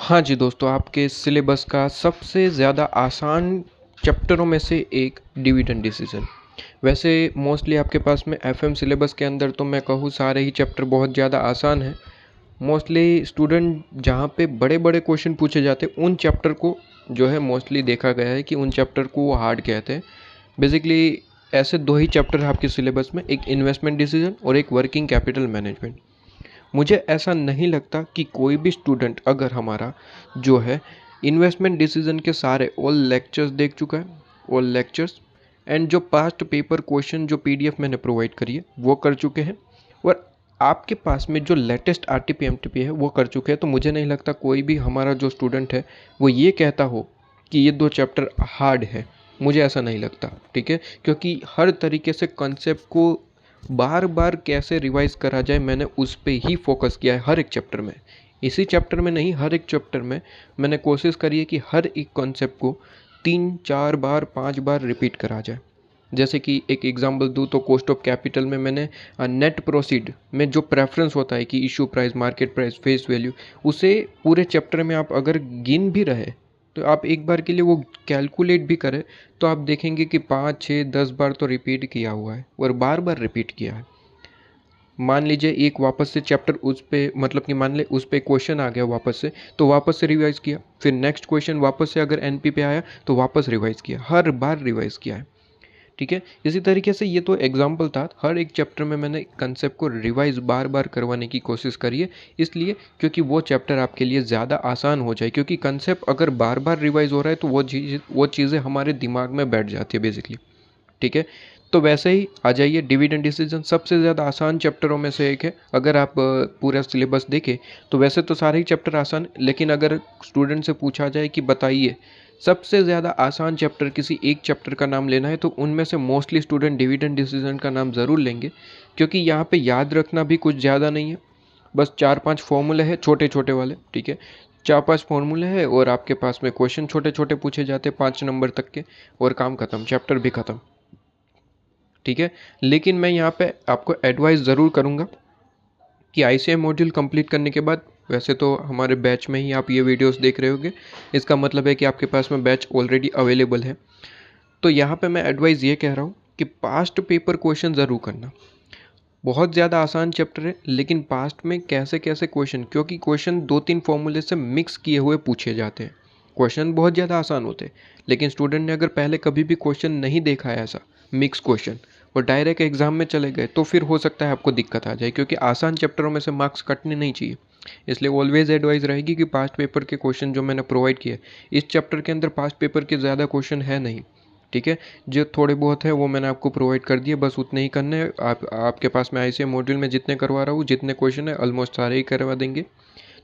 हाँ जी दोस्तों, आपके सिलेबस का सबसे ज़्यादा आसान चैप्टरों में से एक डिविडेंड डिसीजन। वैसे मोस्टली आपके पास में एफएम सिलेबस के अंदर तो मैं कहूँ सारे ही चैप्टर बहुत ज़्यादा आसान हैं। मोस्टली स्टूडेंट जहाँ पे बड़े बड़े क्वेश्चन पूछे जाते हैं उन चैप्टर को जो है मोस्टली देखा गया है कि उन चैप्टर को वो हार्ड कहते हैं। बेसिकली ऐसे दो ही चैप्टर हैं आपके सिलेबस में, एक इन्वेस्टमेंट डिसीजन और एक वर्किंग कैपिटल मैनेजमेंट। मुझे ऐसा नहीं लगता कि कोई भी स्टूडेंट अगर हमारा जो है इन्वेस्टमेंट डिसीजन के सारे ऑल लेक्चर्स देख चुका है, ऑल लेक्चर्स एंड जो पास्ट पेपर क्वेश्चन जो पीडीएफ मैंने प्रोवाइड करी है वो कर चुके हैं, और आपके पास में जो लेटेस्ट आरटीपी एमटीपी है वो कर चुके हैं, तो मुझे नहीं लगता कोई भी हमारा जो स्टूडेंट है वो ये कहता हो कि ये दो चैप्टर हार्ड है। मुझे ऐसा नहीं लगता, ठीक है, क्योंकि हर तरीके से कॉन्सेप्ट को बार बार कैसे रिवाइज करा जाए मैंने उस पे ही फोकस किया है हर एक चैप्टर में। इसी चैप्टर में नहीं, हर एक चैप्टर में मैंने कोशिश करी है कि हर एक कॉन्सेप्ट को 3-4 बार 5 बार रिपीट करा जाए। जैसे कि एक एग्जांपल दूँ तो कॉस्ट ऑफ कैपिटल में मैंने नेट प्रोसीड में जो प्रेफरेंस होता है कि issue price, market price, face value, उसे पूरे चैप्टर में आप अगर गिन भी रहे तो आप एक बार के लिए वो कैलकुलेट भी करें तो आप देखेंगे कि 5, 6, 10 बार तो रिपीट किया हुआ है और बार बार रिपीट किया है। मान लीजिए एक वापस से चैप्टर उस पे मतलब कि मान ले उस पे क्वेश्चन आ गया वापस से, तो वापस से रिवाइज किया, फिर नेक्स्ट क्वेश्चन वापस से अगर एनपी पे आया तो वापस रिवाइज किया, हर बार रिवाइज किया है, ठीक है। इसी तरीके से ये तो एग्जाम्पल था, हर एक चैप्टर में मैंने कंसेप्ट को रिवाइज बार बार करवाने की कोशिश करी है, इसलिए क्योंकि वो चैप्टर आपके लिए ज़्यादा आसान हो जाए, क्योंकि कंसेप्ट अगर बार बार रिवाइज हो रहा है तो वो चीज़ें हमारे दिमाग में बैठ जाती है बेसिकली, ठीक है। तो वैसे ही आ जाइए, डिविडेंड डिसीजन सबसे ज़्यादा आसान चैप्टरों में से एक है। अगर आप पूरा सिलेबस देखें तो वैसे तो सारे ही चैप्टर आसान, लेकिन अगर स्टूडेंट से पूछा जाए कि बताइए सबसे ज़्यादा आसान चैप्टर, किसी एक चैप्टर का नाम लेना है, तो उनमें से मोस्टली स्टूडेंट डिविडेंड डिसीजन का नाम ज़रूर लेंगे, क्योंकि यहाँ पे याद रखना भी कुछ ज़्यादा नहीं है। बस 4-5 फॉर्मूले हैं छोटे छोटे वाले, ठीक है, 4-5 फॉर्मूले हैं और आपके पास में क्वेश्चन छोटे छोटे पूछे जाते हैं 5 नंबर तक के, और काम खत्म, चैप्टर भी खत्म, ठीक है। लेकिन मैं यहाँ पे आपको एडवाइस ज़रूर करूँगा कि आईसीएम मॉड्यूल कंप्लीट करने के बाद, वैसे तो हमारे बैच में ही आप ये वीडियोस देख रहे होंगे, इसका मतलब है कि आपके पास में बैच ऑलरेडी अवेलेबल है। तो यहाँ पे मैं एडवाइस ये कह रहा हूँ कि पास्ट पेपर क्वेश्चन ज़रूर करना। बहुत ज़्यादा आसान चैप्टर है, लेकिन पास्ट में कैसे कैसे क्वेश्चन, क्योंकि क्वेश्चन 2-3 फॉर्मूले से मिक्स किए हुए पूछे जाते हैं। क्वेश्चन बहुत ज़्यादा आसान होते हैं, लेकिन स्टूडेंट ने अगर पहले कभी भी क्वेश्चन नहीं देखा है ऐसा मिक्स क्वेश्चन और डायरेक्ट एग्जाम में चले गए तो फिर हो सकता है आपको दिक्कत आ जाए, क्योंकि आसान चैप्टरों में से मार्क्स कटने नहीं चाहिए। इसलिए ऑलवेज एडवाइस रहेगी कि पास्ट पेपर के क्वेश्चन जो मैंने प्रोवाइड किए, इस चैप्टर के अंदर पास्ट पेपर के ज़्यादा क्वेश्चन है नहीं, ठीक है। जो थोड़े बहुत है वो मैंने आपको प्रोवाइड कर दिए, बस उतने ही करने हैं। आपके पास में आईसीएम मॉड्यूल में जितने करवा रहा हूँ, जितने क्वेश्चन है ऑलमोस्ट सारे ही करवा देंगे।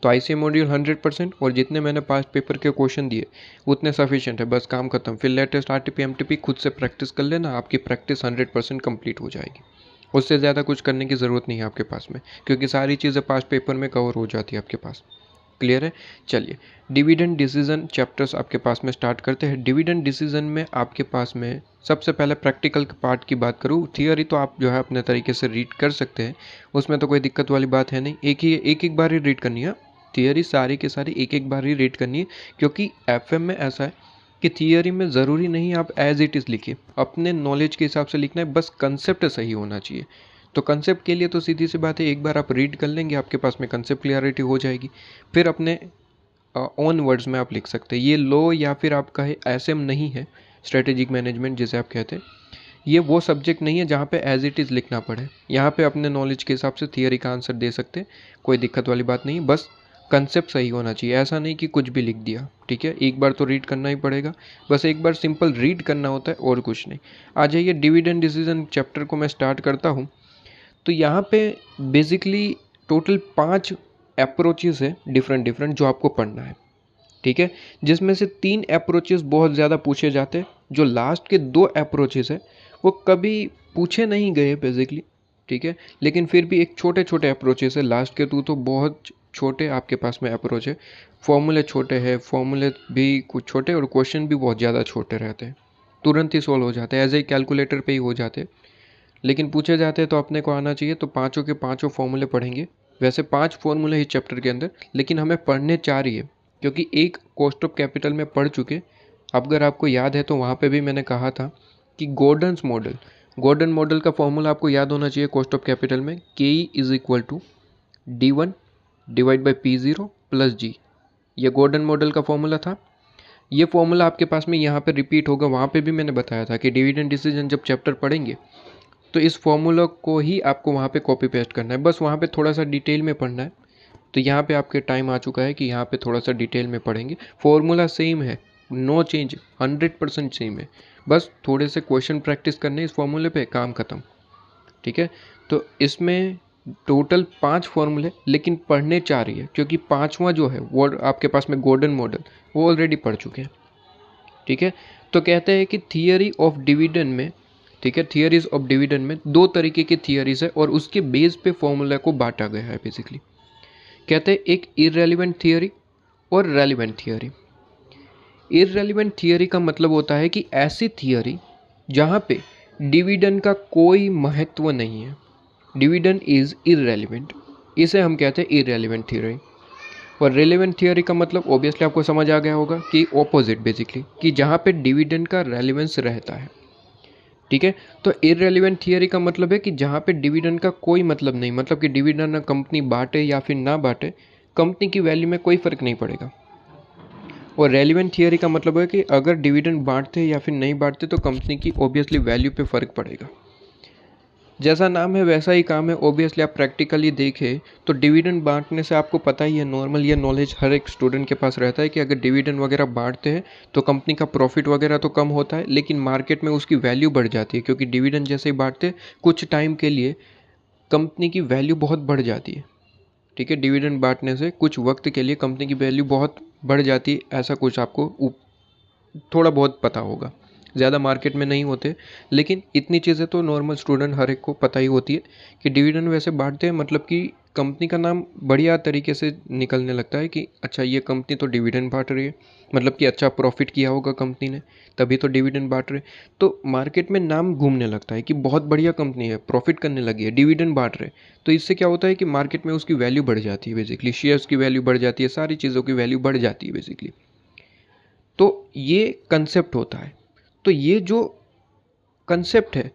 तो आईसीएम मॉड्यूल 100% और जितने मैंने पास्ट पेपर के क्वेश्चन दिए उतने सफिशिएंट है, बस काम खत्म। फिर लेटेस्ट आरटीपी एमटीपी खुद से प्रैक्टिस कर लेना, आपकी प्रैक्टिस 100% कंप्लीट हो जाएगी। उससे ज़्यादा कुछ करने की ज़रूरत नहीं है आपके पास में, क्योंकि सारी चीज़ें पास्ट पेपर में कवर हो जाती है आपके पास। क्लियर है? चलिए, डिविडेंड डिसीजन चैप्टर्स आपके पास में स्टार्ट करते हैं। डिविडेंड डिसीजन में आपके पास में सबसे पहले प्रैक्टिकल पार्ट की बात करूँ, थियोरी तो आप जो है अपने तरीके से रीड कर सकते हैं, उसमें तो कोई दिक्कत वाली बात है नहीं। एक बार ही रीड करनी है, थियोरी सारी की सारी एक बार ही रीड करनी है, क्योंकि एफएम में ऐसा है कि थियोरी में ज़रूरी नहीं आप एज इट इज़ लिखिए, अपने नॉलेज के हिसाब से लिखना है, बस कंसेप्ट सही होना चाहिए। तो कंसेप्ट के लिए तो सीधी सी बात है, एक बार आप रीड कर लेंगे आपके पास में कंसेप्ट क्लियरिटी हो जाएगी, फिर अपने ओन वर्ड्स में आप लिख सकते हैं। ये लो या फिर आप कहे एसएम नहीं है, स्ट्रेटेजिक मैनेजमेंट जिसे आप कहते हैं, ये वो सब्जेक्ट नहीं है जहाँ पे एज इट इज़ लिखना पड़े। यहाँ पे अपने नॉलेज के हिसाब से थियरी का आंसर दे सकते हैं, कोई दिक्कत वाली बात नहीं, बस कंसेप्ट सही होना चाहिए। ऐसा नहीं कि कुछ भी लिख दिया, ठीक है। एक बार तो रीड करना ही पड़ेगा, बस एक बार सिंपल रीड करना होता है और कुछ नहीं। आ जाइए, डिविडेंड डिसीजन चैप्टर को मैं स्टार्ट करता हूँ। तो यहाँ पे बेसिकली टोटल 5 अप्रोचेस है डिफरेंट डिफरेंट जो आपको पढ़ना है, ठीक है, जिसमें से 3 अप्रोचेस बहुत ज़्यादा पूछे जाते हैं। जो लास्ट के 2 अप्रोचेस है वो कभी पूछे नहीं गए बेसिकली, ठीक है, लेकिन फिर भी एक छोटे छोटे अप्रोचेस है। लास्ट के 2 तो बहुत छोटे आपके पास में अप्रोच है, फॉर्मूले छोटे हैं, फॉर्मूले भी कुछ छोटे और क्वेश्चन भी बहुत ज़्यादा छोटे रहते हैं, तुरंत ही सोल्व हो जाते हैं, एज ए कैलकुलेटर पे ही हो जाते हैं। लेकिन पूछे जाते हैं तो अपने को आना चाहिए, तो पाँचों के पाँचों फॉर्मूले पढ़ेंगे। वैसे 5 फॉर्मूले ही चैप्टर के अंदर, लेकिन हमें पढ़ने 4 ही है, क्योंकि एक कॉस्ट ऑफ कैपिटल में पढ़ चुके। अगर आपको याद है तो वहाँ पे भी मैंने कहा था कि गॉर्डन मॉडल का फॉर्मूला आपको याद होना चाहिए कॉस्ट ऑफ कैपिटल में, K E is equal to D1 divide by P0 plus G. ये गॉर्डन मॉडल का फॉर्मूला था। ये फॉर्मूला आपके पास में यहाँ पे रिपीट होगा। वहाँ पे भी मैंने बताया था कि डिविडेंड डिसीजन जब चैप्टर पढ़ेंगे तो इस फॉर्मूला को ही आपको वहाँ पे कॉपी पेस्ट करना है, बस वहाँ पे थोड़ा सा डिटेल में पढ़ना है। तो यहाँ पे आपके टाइम आ चुका है कि यहाँ पे थोड़ा सा डिटेल में पढ़ेंगे। फॉर्मूला सेम है, नो चेंज, 100% सेम है, बस थोड़े से क्वेश्चन प्रैक्टिस करने इस फॉर्मूले पे, काम खत्म। ठीक है, तो इसमें टोटल 5 फॉर्मूले, लेकिन पढ़ने 4 ही है, क्योंकि 5वां जो है वो आपके पास में गॉर्डन मॉडल वो ऑलरेडी पढ़ चुके हैं। ठीक है, तो कहते हैं कि थियरी ऑफ डिविडेंड में, ठीक है, थियरीज ऑफ डिविडेंड में 2 तरीके की थियरीज है और उसके बेस पे फॉर्मूला को बांटा गया है बेसिकली। कहते हैं एक इररेलेवेंट थियरी और रेलेवेंट थियरी। इररेलेवेंट थियरी का मतलब होता है कि ऐसी थियरी जहाँ पे डिविडेंड का कोई महत्व नहीं है, डिविडेंड इज इररेलेवेंट, इसे हम कहते हैं इररेलेवेंट थियरी। और रेलेवेंट थियरी का मतलब ऑब्वियसली आपको समझ आ गया होगा कि ऑपोजिट बेसिकली, कि जहाँ पे डिविडेंड का रेलेवेंस रहता है। ठीक है, तो इररेलेवेंट थियरी का मतलब है कि जहाँ पे डिविडेंड का कोई मतलब नहीं, मतलब कि डिविडेंड ना कंपनी बांटे या फिर ना बांटे, कंपनी की वैल्यू में कोई फ़र्क नहीं पड़ेगा। और रेलेवेंट थियरी का मतलब है कि अगर डिविडेंड बांटते या फिर नहीं बांटते तो कंपनी की ऑब्वियसली वैल्यू पे फ़र्क पड़ेगा। जैसा नाम है वैसा ही काम है। ऑब्वियसली आप प्रैक्टिकली देखें तो डिविडेंड बांटने से आपको पता ही है, नॉर्मल ये नॉलेज हर एक स्टूडेंट के पास रहता है कि अगर डिविडेंड वगैरह बांटते हैं तो कंपनी का प्रॉफिट वगैरह तो कम होता है, लेकिन मार्केट में उसकी वैल्यू बढ़ जाती है, क्योंकि डिविडेंड जैसे ही बांटते कुछ टाइम के लिए कंपनी की वैल्यू बहुत बढ़ जाती है। ठीक है, डिविडेंड बांटने से कुछ वक्त के लिए कंपनी की वैल्यू बहुत बढ़ जाती है, ऐसा कुछ आपको थोड़ा बहुत पता होगा। ज़्यादा मार्केट में नहीं होते, लेकिन इतनी चीज़ें तो नॉर्मल स्टूडेंट हर एक को पता ही होती है कि डिविडेंड वैसे बांटते हैं, मतलब कि कंपनी का नाम बढ़िया तरीके से निकलने लगता है कि अच्छा ये कंपनी तो डिविडेंड बांट रही है, मतलब कि अच्छा प्रॉफिट किया होगा कंपनी ने तभी तो डिविडेंड बांट रहे। तो मार्केट में नाम घूमने लगता है कि बहुत बढ़िया कंपनी है, प्रॉफिट करने लगी है, डिविडेंड बांट रहे। तो इससे क्या होता है कि मार्केट में उसकी वैल्यू बढ़ जाती है, बेसिकली शेयर्स की वैल्यू बढ़ जाती है, सारी चीज़ों की वैल्यू बढ़ जाती है बेसिकली। तो ये कंसेप्ट होता है। तो ये जो कंसेप्ट है,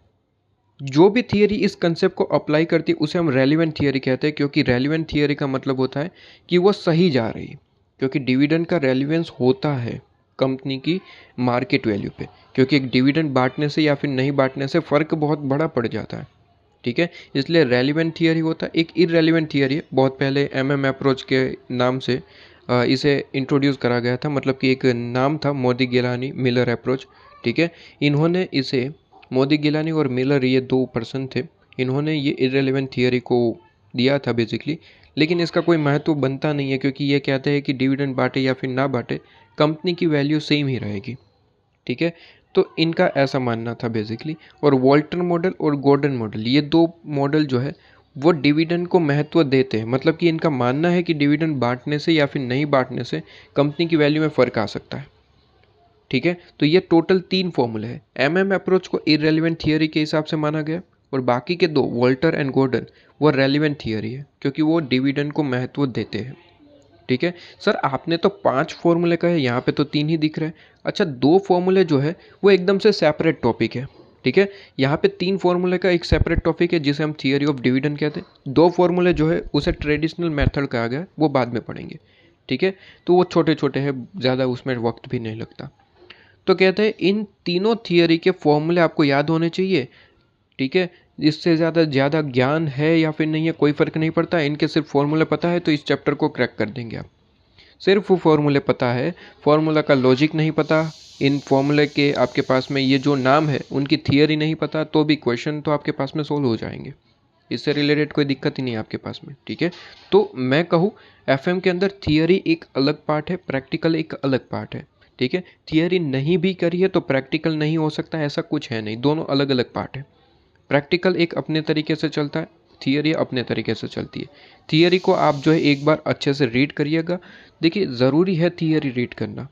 जो भी थियरी इस कंसेप्ट को अप्लाई करती है उसे हम रेलेवेंट थियरी कहते हैं, क्योंकि रेलेवेंट थियरी का मतलब होता है कि वो सही जा रही है, क्योंकि डिविडेंड का रेलेवेंस होता है कंपनी की मार्केट वैल्यू पे, क्योंकि एक डिविडेंड बांटने से या फिर नहीं बांटने से फ़र्क बहुत बड़ा पड़ जाता है। ठीक है, इसलिए रेलेवेंट थियरी होता है। एक इररेलेवेंट थियरी है, बहुत पहले MM अप्रोच के नाम से इसे इंट्रोड्यूस करा गया था, मतलब कि एक नाम था मोदी गिलानी मिलर अप्रोच। ठीक है, इन्होंने इसे, मोदी गिलानी और मिलर ये 2 पर्सन थे, इन्होंने ये इररेलेवेंट थियरी को दिया था बेसिकली। लेकिन इसका कोई महत्व बनता नहीं है, क्योंकि ये कहते हैं कि डिविडेंड बांटे या फिर ना बांटे कंपनी की वैल्यू सेम ही रहेगी। ठीक है, तो इनका ऐसा मानना था बेसिकली। और वॉल्टर मॉडल और गॉर्डन मॉडल, ये 2 मॉडल जो है वो डिविडेंड को महत्व देते हैं, मतलब कि इनका मानना है कि डिविडेंड बांटने से या फिर नहीं बांटने से कंपनी की वैल्यू में फ़र्क आ सकता है। ठीक है, तो ये टोटल 3 फॉर्मूले हैं। MM अप्रोच को इररेलेवेंट थियरी के हिसाब से माना गया, और बाकी के 2 वॉल्टर एंड गॉर्डन वो रेलेवेंट थियरी है, क्योंकि वो डिविडेंड को महत्व देते हैं। ठीक है सर, आपने तो 5 फॉर्मूले कहे, यहाँ पे तो 3 ही दिख रहे हैं। अच्छा, 2 फॉर्मूले जो है वो एकदम से सेपरेट टॉपिक है। ठीक है, यहाँ पे 3 फॉर्मूले का एक सेपरेट टॉपिक है जिसे हम थियरी ऑफ डिविडेंड कहते हैं। 2 फॉर्मूले जो है उसे ट्रेडिशनल मेथड कहा गया, वो बाद में पढ़ेंगे। ठीक है, तो वो छोटे छोटे हैं, ज़्यादा उसमें वक्त भी नहीं लगता। तो कहते हैं इन तीनों थियरी के फॉर्मूले आपको याद होने चाहिए। ठीक है, इससे ज़्यादा ज्ञान है या फिर नहीं है कोई फ़र्क नहीं पड़ता, इनके सिर्फ फॉर्मूले पता है तो इस चैप्टर को क्रैक कर देंगे आप। सिर्फ फॉर्मूले पता है, फॉर्मूला का लॉजिक नहीं पता, इन फॉर्मूले के आपके पास में ये जो नाम है उनकी थियरी नहीं पता, तो भी क्वेश्चन तो आपके पास में सोल्व हो जाएंगे, इससे रिलेटेड कोई दिक्कत ही नहीं है आपके पास में। ठीक है, तो मैं कहूँ FM के अंदर थियरी एक अलग पार्ट है, प्रैक्टिकल एक अलग पार्ट है। ठीक है, थियरी नहीं भी करी है तो प्रैक्टिकल नहीं हो सकता, ऐसा कुछ है नहीं, दोनों अलग अलग पार्ट है। प्रैक्टिकल एक अपने तरीके से चलता है, थियरी अपने तरीके से चलती है। थियरी को आप जो है एक बार अच्छे से रीड करिएगा। देखिए, ज़रूरी है थियरी रीड करना।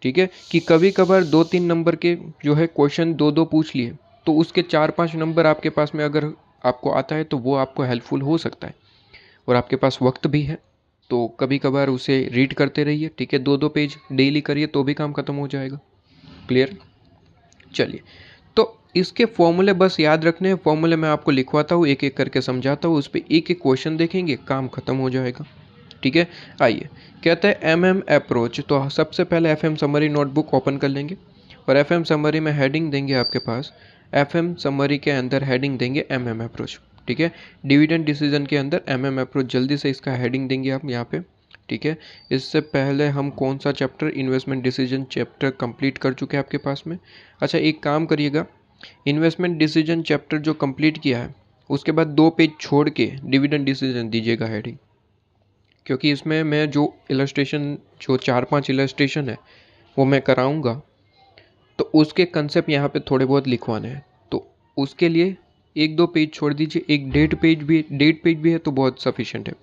ठीक है, कि कभी कभार 2-3 नंबर के जो है क्वेश्चन 2-2 पूछ लिए, तो उसके 4-5 नंबर आपके पास में अगर आपको आता है तो वो आपको हेल्पफुल हो सकता है, और आपके पास वक्त भी है। तो कभी कभार उसे रीड करते रहिए, ठीक है। 2-2 पेज डेली करिए तो भी काम खत्म हो जाएगा। क्लियर? चलिए, तो इसके फॉर्मूले बस याद रखने हैं। फॉर्मूले मैं आपको लिखवाता हूँ, एक एक करके समझाता हूँ, उस पर एक एक क्वेश्चन देखेंगे, काम खत्म हो जाएगा, ठीक है। आइए, कहते हैं MM अप्रोच। तो सबसे पहले FM समरी नोटबुक ओपन कर लेंगे और FM समरी में हेडिंग देंगे आपके पास। FM समरी के अंदर हेडिंग देंगे MM अप्रोच, ठीक है। डिविडेंड डिसीजन के अंदर MM अप्रोच, जल्दी से इसका हेडिंग देंगे आप यहाँ पे, ठीक है। इससे पहले हम कौन सा chapter, investment decision chapter complete कर चुके हैं आपके पास में। अच्छा, एक काम करिएगा, इन्वेस्टमेंट डिसीजन चैप्टर जो कंप्लीट किया है उसके बाद 2 पेज छोड़ के डिविडेंड डिसीजन दीजिएगा हेडिंग, क्योंकि इसमें मैं जो इलस्ट्रेशन, जो 4-5 इलस्ट्रेशन है वो मैं कराऊंगा, तो उसके कंसेप्ट यहाँ पे थोड़े बहुत लिखवाने हैं। तो उसके लिए 1-2 पेज छोड़ दीजिए। एक डेट पेज भी है तो बहुत सफिशिएंट है।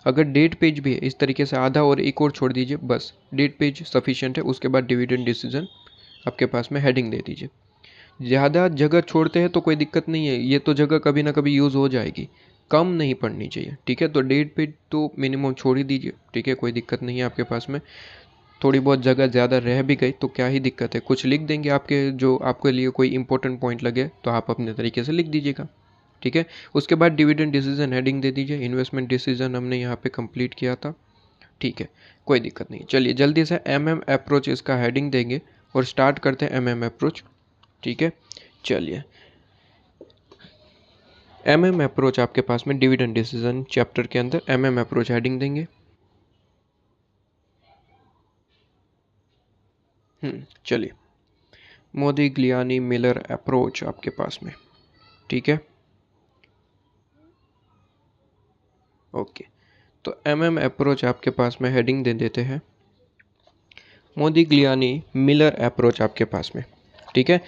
अगर डेट पेज भी है इस तरीके से आधा और एक और छोड़ दीजिए, बस डेट पेज सफिशिएंट है। उसके बाद डिविडेंड डिसीजन आपके पास में हेडिंग दे दीजिए। ज़्यादा जगह छोड़ते हैं तो कोई दिक्कत नहीं है, ये तो जगह कभी ना कभी यूज़ हो जाएगी, कम नहीं पढ़नी चाहिए, ठीक है। तो डेट पेज तो मिनिमम छोड़ ही दीजिए, ठीक है, कोई दिक्कत नहीं है आपके पास में। थोड़ी बहुत जगह ज़्यादा रह भी गई तो क्या ही दिक्कत है, कुछ लिख देंगे आपके, जो आपके लिए कोई इंपॉर्टेंट पॉइंट लगे तो आप अपने तरीके से लिख दीजिएगा, ठीक है। उसके बाद डिविडेंड डिसीजन हेडिंग दे दीजिए। इन्वेस्टमेंट डिसीजन हमने यहाँ पे कंप्लीट किया था, ठीक है, कोई दिक्कत नहीं। चलिए जल्दी से MM अप्रोच इसका हेडिंग देंगे और स्टार्ट करते हैं MM अप्रोच, ठीक है। चलिए, MM अप्रोच आपके पास में डिविडेंड डिसीजन चैप्टर के अंदर MM अप्रोच हेडिंग देंगे। चलिए, मोदिग्लियानी मिलर अप्रोच आपके पास में, ठीक है, ओके। तो MM अप्रोच आपके पास में हेडिंग दे देते हैं, मोदिग्लियानी मिलर अप्रोच आपके पास में, ठीक है।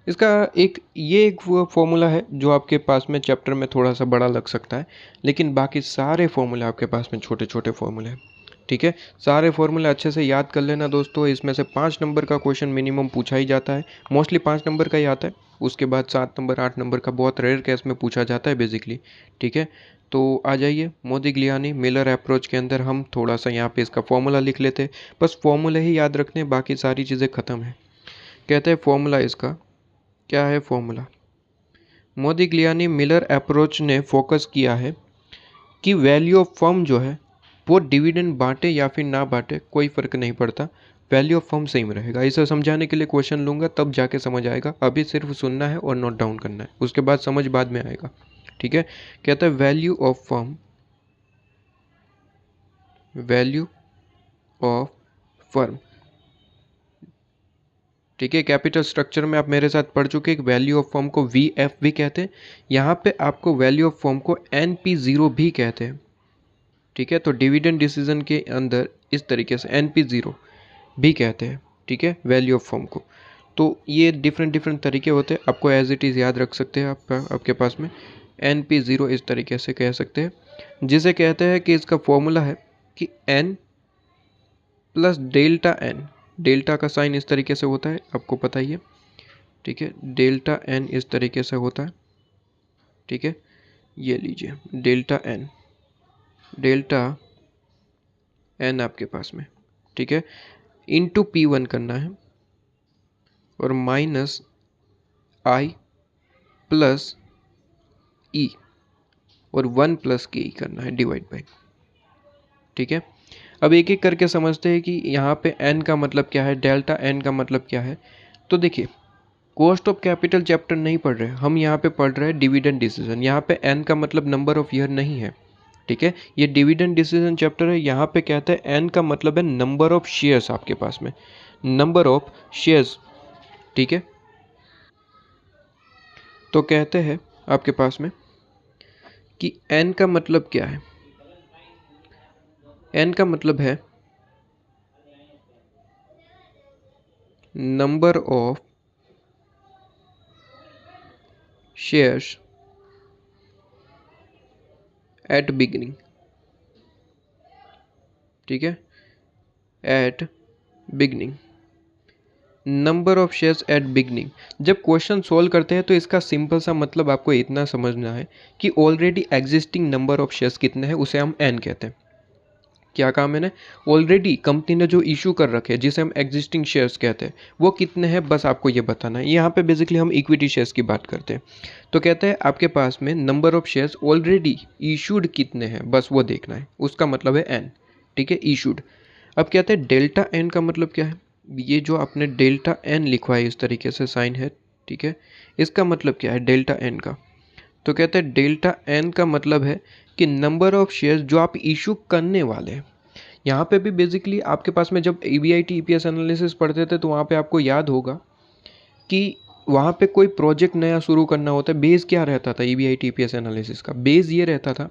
इसका एक वो फॉर्मूला है जो आपके पास में चैप्टर में थोड़ा सा बड़ा लग सकता है, लेकिन बाकी सारे फॉर्मूले आपके पास में छोटे छोटे फॉर्मूले हैं, ठीक है। सारे फॉर्मूले अच्छे से याद कर लेना दोस्तों। इसमें से 5 नंबर का क्वेश्चन मिनिमम पूछा ही जाता है, मोस्टली 5 नंबर का ही आता है। उसके बाद 7 नंबर 8 नंबर का बहुत रेयर केस में पूछा जाता है बेसिकली, ठीक है। तो आ जाइए, मोदिग्लियानी मिलर अप्रोच के अंदर हम थोड़ा सा यहाँ पे इसका फॉर्मूला लिख लेते हैं। बस फॉर्मूले ही याद रखने, बाकी सारी चीज़ें ख़त्म है। कहते हैं फॉर्मूला इसका क्या है। फॉर्मूला, मोदिग्लियानी मिलर अप्रोच ने फोकस किया है कि वैल्यू ऑफ फर्म जो है वो डिविडेंड बांटे या फिर ना बांटे, कोई फ़र्क नहीं पड़ता, वैल्यू ऑफ फर्म सेम रहेगा। इसे समझाने के लिए क्वेश्चन लूँगा तब जाके समझ आएगा, अभी सिर्फ सुनना है और नोट डाउन करना है, उसके बाद समझ बाद में आएगा, ठीक है। कहता है value of firm, value of firm, ठीक है। कैपिटल स्ट्रक्चर में आप मेरे साथ पढ़ चुके हैं, वैल्यू ऑफ फर्म को VF भी कहते हैं, यहाँ पे आपको वैल्यू ऑफ फर्म को NP0 भी कहते हैं, ठीक है। तो डिविडेंड डिसीजन के अंदर इस तरीके से NP0 भी कहते हैं, ठीक है, वैल्यू ऑफ फर्म को। तो ये डिफरेंट तरीके होते हैं, आपको एज इट इज़ याद रख सकते हैं। आपके पास में NP0 इस तरीके से कह सकते हैं, जिसे कहते हैं कि इसका फॉर्मूला है कि N plus delta N, delta का साइन इस तरीके से होता है, आपको पता ही है, ठीक है। डेल्टा N इस तरीके से होता है, ठीक है। ये लीजिए डेल्टा N आपके पास में, ठीक है, इंटू P1 करना है और माइनस I प्लस E और 1 प्लस के करना है डिवाइड बाई, ठीक है। अब एक एक करके समझते हैं कि यहाँ पे N का मतलब क्या है, डेल्टा N का मतलब क्या है। तो देखिए, कॉस्ट ऑफ कैपिटल चैप्टर नहीं पढ़ रहे हम, यहाँ पे पढ़ रहे हैं डिविडेंड डिसीजन। यहाँ पे N का मतलब नंबर ऑफ ईयर नहीं है, ठीक है, ये डिविडेंड डिसीजन चैप्टर है। यहाँ पे कहते हैं N का मतलब है नंबर ऑफ शेयर्स आपके पास में, नंबर ऑफ शेयर्स, ठीक है। तो कहते हैं आपके पास में कि N का मतलब क्या है, N का मतलब है number of shares at beginning, ठीक है, at beginning, number of shares at beginning. जब क्वेश्चन सोल्व करते हैं तो इसका सिंपल सा मतलब आपको इतना समझना है कि already existing number of shares कितने हैं, उसे हम N कहते हैं, क्या कहा मैंने? ऑलरेडी कंपनी ने जो इशू कर रखे हैं जिसे हम एग्जिस्टिंग शेयर्स कहते हैं वो कितने हैं, बस आपको ये बताना है। यहाँ पे बेसिकली हम इक्विटी शेयर्स की बात करते हैं। तो कहते हैं आपके पास में number of shares already issued कितने हैं, बस वो देखना है। उसका मतलब है एन, ठीक है, इशूड। अब कहते हैं डेल्टा एन का मतलब क्या है? ये जो आपने डेल्टा एन लिखवा है इस तरीके से साइन है, ठीक है, इसका मतलब क्या है डेल्टा एन का? तो कहते हैं डेल्टा एन का मतलब है कि नंबर ऑफ शेयर्स जो आप इशू करने वाले हैं। यहाँ पे भी बेसिकली आपके पास में जब EBIT EPS एनालिसिस पढ़ते थे तो वहाँ पे आपको याद होगा कि वहाँ पे कोई प्रोजेक्ट नया शुरू करना होता है, बेस क्या रहता था EBIT EPS एनालिसिस का? बेस ये रहता था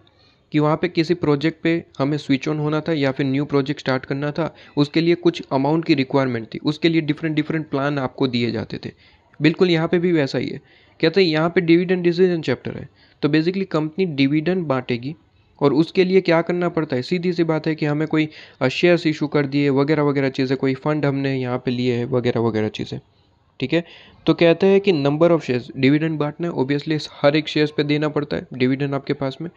कि वहाँ पे किसी प्रोजेक्ट पे हमें स्विच ऑन होना था या फिर न्यू प्रोजेक्ट स्टार्ट करना था, उसके लिए कुछ अमाउंट की रिक्वायरमेंट थी, उसके लिए डिफरेंट डिफरेंट प्लान आपको दिए जाते थे। बिल्कुल यहाँ पे भी वैसा ही है। कहते हैं यहाँ पे डिविडेंड डिसीजन चैप्टर है, तो बेसिकली कंपनी डिविडेंड बांटेगी और उसके लिए क्या करना पड़ता है? सीधी सी बात है कि हमें कोई शेयर्स इशू कर दिए वगैरह वगैरह चीज़ें, कोई फंड हमने यहाँ पे लिए हैं वगैरह वगैरह चीज़ें, ठीक है। तो कहते हैं कि नंबर ऑफ शेयर्स, डिविडेंड बांटना है, ऑब्वियसली हर एक शेयर्स पे देना पड़ता है डिविडेंड आपके पास में।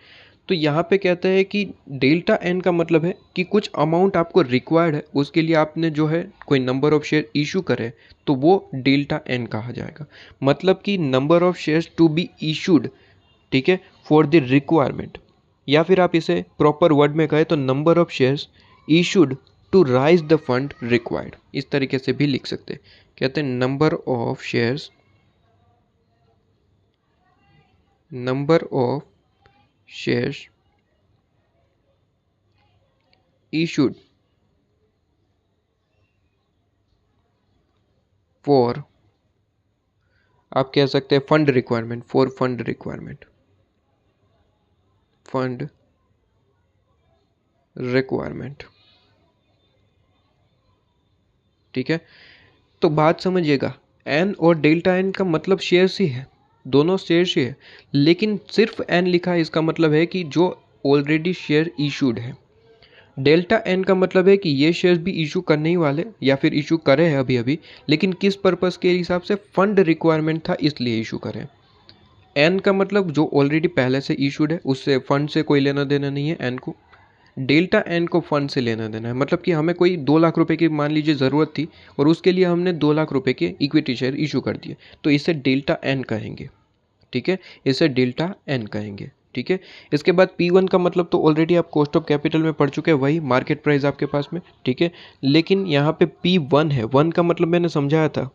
तो यहाँ पे कहते हैं कि डेल्टा एन का मतलब है कि कुछ अमाउंट आपको रिक्वायर्ड है, उसके लिए आपने जो है कोई नंबर ऑफ शेयर इशू करे तो वो डेल्टा एन कहा जाएगा। मतलब कि number of shares to be issued, ठीक है, फॉर द रिक्वायरमेंट, या फिर आप इसे प्रॉपर वर्ड में कहें तो number of shares issued to raise the fund required, इस तरीके से भी लिख सकते हैं। कहते हैं number of shares issued for, आप कह सकते हैं फंड रिक्वायरमेंट, फंड रिक्वायरमेंट, ठीक है। तो बात समझिएगा, एन और डेल्टा एन का मतलब शेयर्स ही है, दोनों शेयर्स ही है, लेकिन सिर्फ एन लिखा है इसका मतलब है कि जो ऑलरेडी शेयर इशूड है। डेल्टा एन का मतलब है कि ये शेयर्स भी इशू करने ही वाले या फिर इशू करे हैं अभी अभी, लेकिन किस पर्पस के हिसाब से? फंड रिक्वायरमेंट था इसलिए इशू करें। एन का मतलब जो ऑलरेडी पहले से इशूड है, उससे फंड से कोई लेना देना नहीं है एन को। डेल्टा एन को फंड से लेना देना है, मतलब कि हमें कोई 2 लाख रुपए की मान लीजिए ज़रूरत थी और उसके लिए हमने 2 लाख रुपए के इक्विटी शेयर इशू कर दिए, तो इसे डेल्टा एन कहेंगे, ठीक है, इसे डेल्टा एन कहेंगे, ठीक है। इसके बाद P1 का मतलब तो ऑलरेडी आप कॉस्ट ऑफ कैपिटल में पढ़ चुके हैं, वही मार्केट प्राइस आपके पास में, ठीक है। लेकिन यहाँ पे P1 है, 1 का मतलब मैंने समझाया था,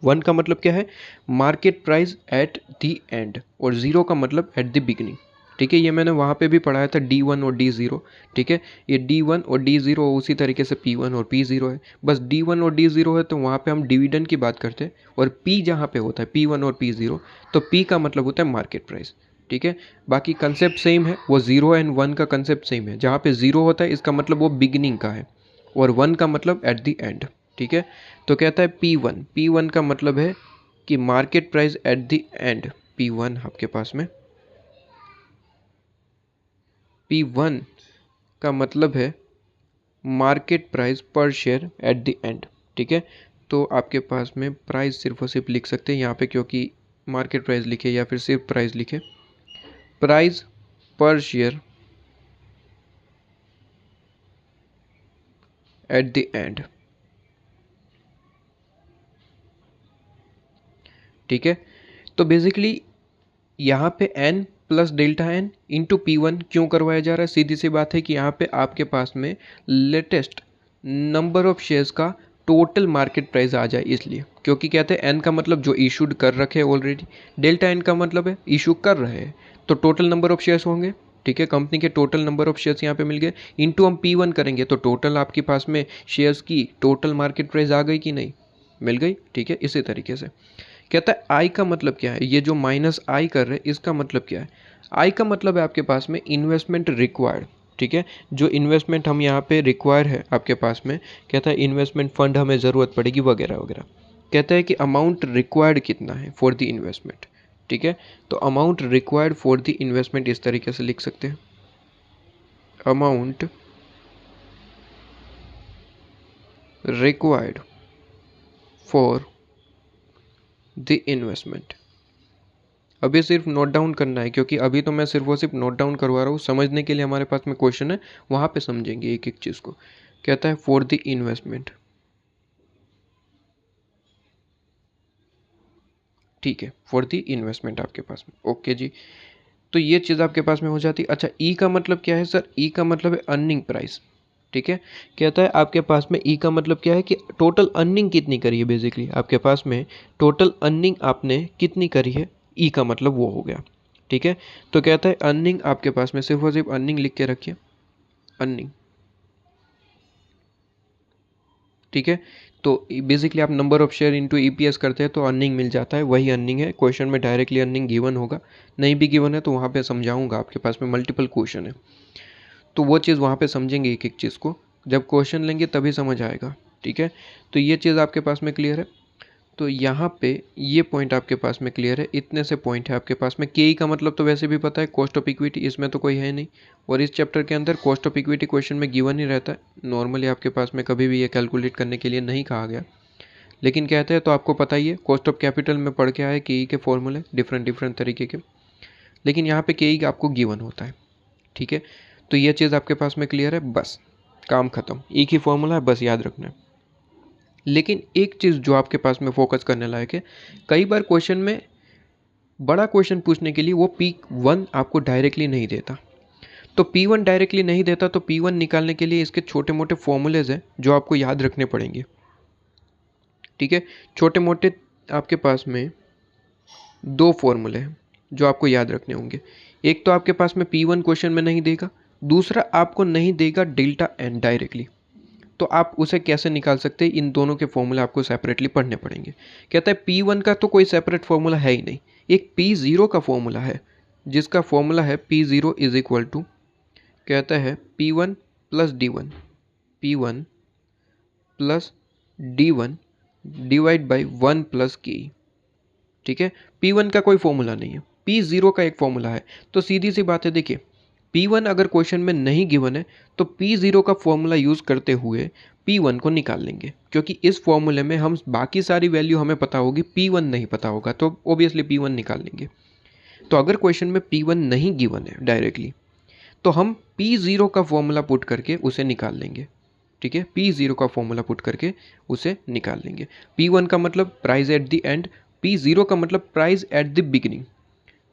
1 का मतलब क्या है? Market price at the end, और 0 का मतलब एट द बिगिनिंग, ठीक है। ये मैंने वहाँ पे भी पढ़ाया था D1 और D0, ठीक है। ये D1 और D0 उसी तरीके से P1 और P0 है, बस D1 और D0 है तो वहाँ पे हम डिविडेंड की बात करते हैं, और P जहाँ पे होता है P1 और P0, तो P का मतलब होता है मार्केट प्राइस, ठीक है। बाकी कंसेप्ट सेम है, वो 0 एंड 1 का कंसेप्ट सेम है। जहाँ पे 0 होता है इसका मतलब वो बिगिनिंग का है, और 1 का मतलब एट द एंड, ठीक है। तो कहता है P1 का मतलब है कि market price at the end. P1 आपके पास में P1 का मतलब है मार्केट प्राइस पर शेयर एट द एंड, ठीक है। तो आपके पास में प्राइस सिर्फ और सिर्फ लिख सकते हैं यहाँ पे, क्योंकि मार्केट प्राइस लिखे या फिर सिर्फ प्राइस लिखे, प्राइस पर शेयर एट द एंड, ठीक है। तो बेसिकली यहाँ पे n plus delta N into P1 क्यों करवाया जा रहा है? सीधी सी बात है कि यहाँ पे आपके पास में लेटेस्ट नंबर ऑफ शेयर्स का टोटल मार्केट प्राइस आ जाए इसलिए, क्योंकि कहते हैं n का मतलब जो इशूड कर रखे हैं ऑलरेडी, डेल्टा n का मतलब है इशू कर रहे हैं, तो टोटल नंबर ऑफ शेयर्स होंगे, ठीक है। कंपनी के टोटल नंबर ऑफ शेयर्स यहाँ पे मिल गए, इंटू हम P1 करेंगे तो टोटल आपके पास में शेयर्स की टोटल मार्केट प्राइस आ गई कि नहीं? मिल गई, ठीक है। इसी तरीके से कहता है आई का मतलब क्या है? ये जो माइनस आई कर रहे हैं इसका मतलब क्या है? आई का मतलब है आपके पास में इन्वेस्टमेंट रिक्वायर्ड, ठीक है। जो इन्वेस्टमेंट हम यहाँ पे रिक्वायर है आपके पास में, कहता है इन्वेस्टमेंट फंड हमें ज़रूरत पड़ेगी वगैरह वगैरह। कहता है कि अमाउंट रिक्वायर्ड कितना है फॉर द इन्वेस्टमेंट, ठीक है। तो amount required for the investment इस तरीके से लिख सकते हैं, amount required for the investment, अभी सिर्फ नोट डाउन करना है, क्योंकि अभी तो मैं सिर्फ और सिर्फ नोट डाउन करवा रहा हूँ। समझने के लिए हमारे पास में क्वेश्चन है, वहाँ पे समझेंगे एक एक चीज़ को। कहता है फॉर द इन्वेस्टमेंट, ठीक है, फॉर द इन्वेस्टमेंट आपके पास में, ओके जी। तो ये चीज़ आपके पास में हो जाती है। अच्छा, ई का मतलब क्या है सर? ई का मतलब है अर्निंग प्राइस, ठीक है। कहता है आपके पास में ई का मतलब क्या है कि टोटल अर्निंग कितनी करी है, बेसिकली आपके पास में टोटल अर्निंग आपने कितनी करी है, ई का मतलब वो हो गया, ठीक है। तो कहता है अर्निंग आपके पास में सिर्फ और सिर्फ अर्निंग लिख के रखिए, अर्निंग, ठीक है। तो बेसिकली आप number of share into EPS करते हैं तो अर्निंग मिल जाता है, वही अर्निंग है। क्वेश्चन में डायरेक्टली अर्निंग गिवन होगा, नहीं भी गिवन है तो वहाँ पे समझाऊंगा, आपके पास में मल्टीपल क्वेश्चन है तो वो चीज़ वहाँ पे समझेंगे एक एक चीज़ को, जब क्वेश्चन लेंगे तभी समझ आएगा, ठीक है। तो ये चीज़ आपके पास में क्लियर है। तो यहाँ पे ये पॉइंट आपके पास में क्लियर है, इतने से पॉइंट है आपके पास में। के का मतलब तो वैसे भी पता है, कॉस्ट ऑफ इक्विटी, इसमें तो कोई है नहीं। और इस चैप्टर के अंदर कॉस्ट ऑफ इक्विटी क्वेश्चन में गिवन ही रहता है, नॉर्मली आपके पास में कभी भी ये कैलकुलेट करने के लिए नहीं कहा गया, लेकिन कहते हैं तो आपको पता ही है। कॉस्ट ऑफ कैपिटल में पढ़ के आए के फॉर्मूले डिफरेंट डिफरेंट तरीके के, लेकिन यहाँ पे के आपको गिवन होता है, ठीक है। तो ये चीज़ आपके पास में क्लियर है, बस काम खत्म। एक ही फॉर्मूला है, बस याद रखना है। लेकिन एक चीज़ जो आपके पास में फोकस करने लायक है, कई बार क्वेश्चन में बड़ा क्वेश्चन पूछने के लिए वो P1 आपको डायरेक्टली नहीं देता। तो P1 डायरेक्टली नहीं देता तो P1 निकालने के लिए इसके छोटे मोटे फॉर्मूलेज हैं जो आपको याद रखने पड़ेंगे, ठीक है। छोटे मोटे आपके पास में दो फॉर्मूले हैं जो आपको याद रखने होंगे। एक तो आपके पास में P1 क्वेश्चन में नहीं देगा, दूसरा आपको नहीं देगा डेल्टा एन डायरेक्टली। तो आप उसे कैसे निकाल सकते हैं? इन दोनों के फॉर्मूला आपको सेपरेटली पढ़ने पड़ेंगे। कहता है P1 का तो कोई सेपरेट फॉर्मूला है ही नहीं, एक P0 का फॉर्मूला है, जिसका फॉर्मूला है P0 इज इक्वल टू, कहता है P1 plus D1, P1 plus D1 divide by 1 plus के, ठीक है। P1 का कोई फॉर्मूला नहीं है, P0 का एक फॉर्मूला है। तो सीधी सी बात है, देखिए P1 अगर क्वेश्चन में नहीं गिवन है तो P0 का फॉर्मूला यूज़ करते हुए P1 को निकाल लेंगे, क्योंकि इस फॉर्मूले में हम बाकी सारी वैल्यू हमें पता होगी, P1 नहीं पता होगा, तो ऑब्वियसली P1 निकाल लेंगे। तो अगर क्वेश्चन में P1 नहीं गिवन है डायरेक्टली तो हम P0 का फॉर्मूला पुट करके उसे निकाल लेंगे, ठीक है। P0 का फॉर्मूला पुट करके उसे निकाल लेंगे। P1 का मतलब price at the end, P0 का मतलब प्राइस एट द बिगिनिंग,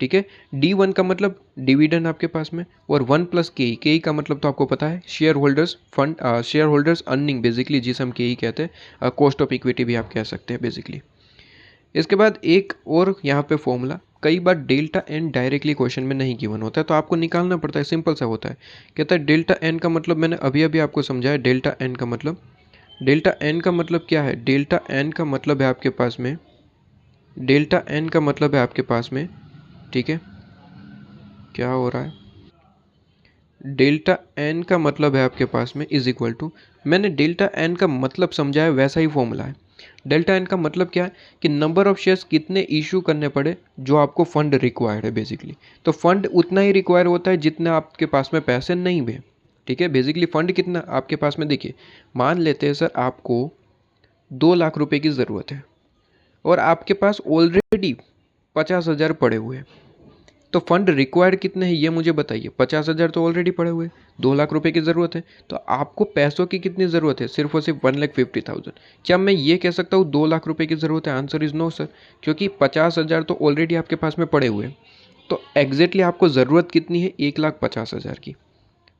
ठीक है। D1 का मतलब डिविडेंड आपके पास में, और 1 प्लस के का मतलब तो आपको पता है, share holders fund, share holders earning basically, जिसे हम के कहते हैं, कॉस्ट ऑफ इक्विटी भी आप कह सकते हैं बेसिकली। इसके बाद एक और यहाँ पे फॉर्मूला, कई बार डेल्टा एन डायरेक्टली क्वेश्चन में नहीं गिवन होता है तो आपको निकालना पड़ता है, सिंपल सा होता है। कहता है डेल्टा एन का मतलब, मैंने अभी अभी आपको समझाया डेल्टा एन का मतलब। डेल्टा एन का मतलब क्या है? डेल्टा एन का मतलब है आपके पास में, डेल्टा एन का मतलब है आपके पास में, ठीक है। क्या हो रहा है? डेल्टा एन का मतलब है आपके पास में इज इक्वल टू, मैंने डेल्टा एन का मतलब समझाया वैसा ही फॉर्मूला है। डेल्टा एन का मतलब क्या है कि नंबर ऑफ शेयर्स कितने इशू करने पड़े जो आपको फंड रिक्वायर्ड है बेसिकली। तो फंड उतना ही रिक्वायर होता है जितना आपके पास में पैसे नहीं भी, ठीक है। बेसिकली फंड कितना आपके पास में, देखिए मान लेते हैं सर आपको 2 लाख रुपए की ज़रूरत है और आपके पास ऑलरेडी 50,000 पड़े हुए हैं, तो फंड रिक्वायर्ड कितने हैं ये मुझे बताइए। 50,000 तो ऑलरेडी पड़े हुए, 2 लाख रुपए की ज़रूरत है, तो आपको पैसों की कितनी ज़रूरत है? सिर्फ और सिर्फ 1,50,000। क्या मैं ये कह सकता हूँ 2 लाख रुपए की ज़रूरत है? आंसर इज़ नो सर, क्योंकि 50,000 तो ऑलरेडी आपके पास में पड़े हुए हैं। तो एग्जैक्टली आपको ज़रूरत कितनी है? 1,50,000 की,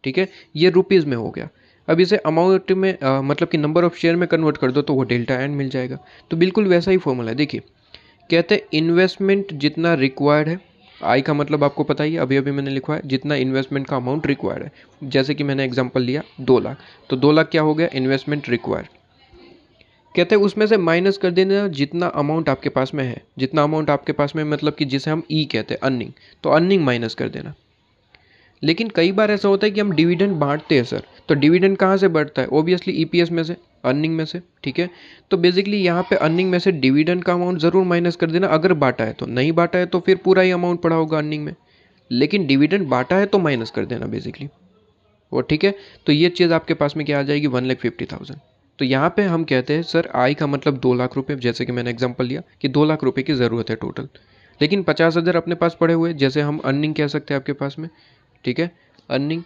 ठीक है। ये रुपीज़ में हो गया। अब इसे अमाउंट में मतलब कि नंबर ऑफ शेयर में कन्वर्ट कर दो तो वो डेल्टा एन मिल जाएगा। तो बिल्कुल वैसा ही फॉर्मूला है। देखिए कहते हैं इन्वेस्टमेंट जितना रिक्वायर्ड है, आई का मतलब आपको पता ही है, अभी अभी मैंने लिखा है, जितना इन्वेस्टमेंट का अमाउंट रिक्वायर्ड है। जैसे कि मैंने एग्जांपल लिया 2 लाख, तो 2 लाख क्या हो गया? Investment required. कहते हैं उसमें से माइनस कर देना जितना अमाउंट आपके पास में है, जितना अमाउंट आपके पास में मतलब कि जिसे हम ई कहते हैं अर्निंग, तो अर्निंग माइनस कर देना। लेकिन कई बार ऐसा होता है कि हम डिविडेंड बांटते हैं सर, तो डिविडेंड कहाँ से बढ़ता है? ऑब्वियसली ईपीएस में से, अर्निंग में से, ठीक है। तो बेसिकली यहाँ पे अर्निंग में से डिविडेंड का अमाउंट ज़रूर माइनस कर देना अगर बांटा है तो, नहीं बांटा है तो फिर पूरा ही अमाउंट पड़ा होगा अर्निंग में, लेकिन डिविडेंड बांटा है तो माइनस कर देना बेसिकली वो, ठीक है। तो ये चीज़ आपके पास में क्या आ जाएगी? 1,50,000। तो यहाँ पे हम कहते हैं सर आई का मतलब 2 लाख रुपये, जैसे कि मैंने एग्जाम्पल लिया कि 2 लाख रुपये की ज़रूरत है टोटल, लेकिन 50,000 अपने पास पड़े हुए, जैसे हम अर्निंग कह सकते हैं आपके पास में, ठीक है, अर्निंग,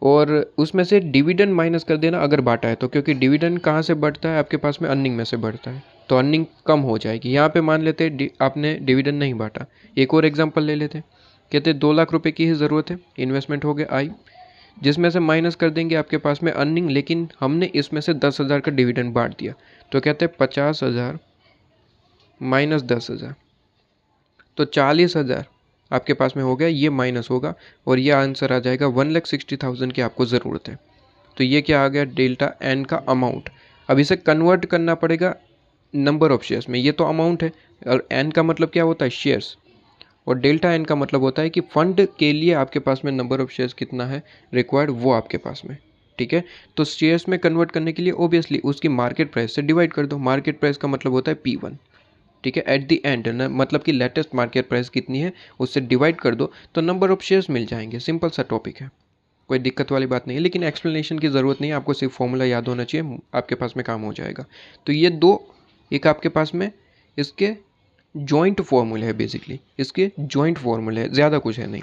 और उसमें से डिविडेंड माइनस कर देना अगर बांटा है तो, क्योंकि डिविडेंड कहाँ से बढ़ता है आपके पास में, अर्निंग में से बढ़ता है, तो अर्निंग कम हो जाएगी। यहाँ पे मान लेते हैं आपने डिविडेंड नहीं बांटा। एक और एग्जांपल ले लेते हैं, कहते हैं 2 लाख रुपए की ही ज़रूरत है, इन्वेस्टमेंट हो गया आई, जिसमें से माइनस कर देंगे आपके पास में अर्निंग, लेकिन हमने इसमें से 10,000 का डिविडेंड बांट दिया, तो कहते हैं 50,000 माइनस 10,000, तो 40,000 आपके पास में हो गया, ये माइनस होगा और ये आंसर आ जाएगा 1,60,000 की आपको ज़रूरत है। तो ये क्या आ गया, डेल्टा एन का अमाउंट। अब इसे कन्वर्ट करना पड़ेगा नंबर ऑफ शेयर्स में, ये तो अमाउंट है और एन का मतलब क्या होता है, शेयर्स, और डेल्टा एन का मतलब होता है कि फंड के लिए आपके पास में नंबर ऑफ शेयर्स कितना है रिक्वायर्ड, वो आपके पास में, ठीक है। तो शेयर्स में कन्वर्ट करने के लिए ओबियसली उसकी मार्केट प्राइस से डिवाइड कर दो, मार्केट प्राइस का मतलब होता है P1, ठीक है, एट द एंड ना, मतलब कि लेटेस्ट मार्केट प्राइस कितनी है उससे डिवाइड कर दो तो नंबर ऑफ शेयर्स मिल जाएंगे। सिंपल सा टॉपिक है, कोई दिक्कत वाली बात नहीं है, लेकिन एक्सप्लेनेशन की ज़रूरत नहीं है, आपको सिर्फ फॉर्मूला याद होना चाहिए, आपके पास में काम हो जाएगा। तो ये दो, एक आपके पास में इसके जॉइंट फॉर्मूले है, बेसिकली इसके जॉइंट फॉर्मूले है, ज़्यादा कुछ है नहीं,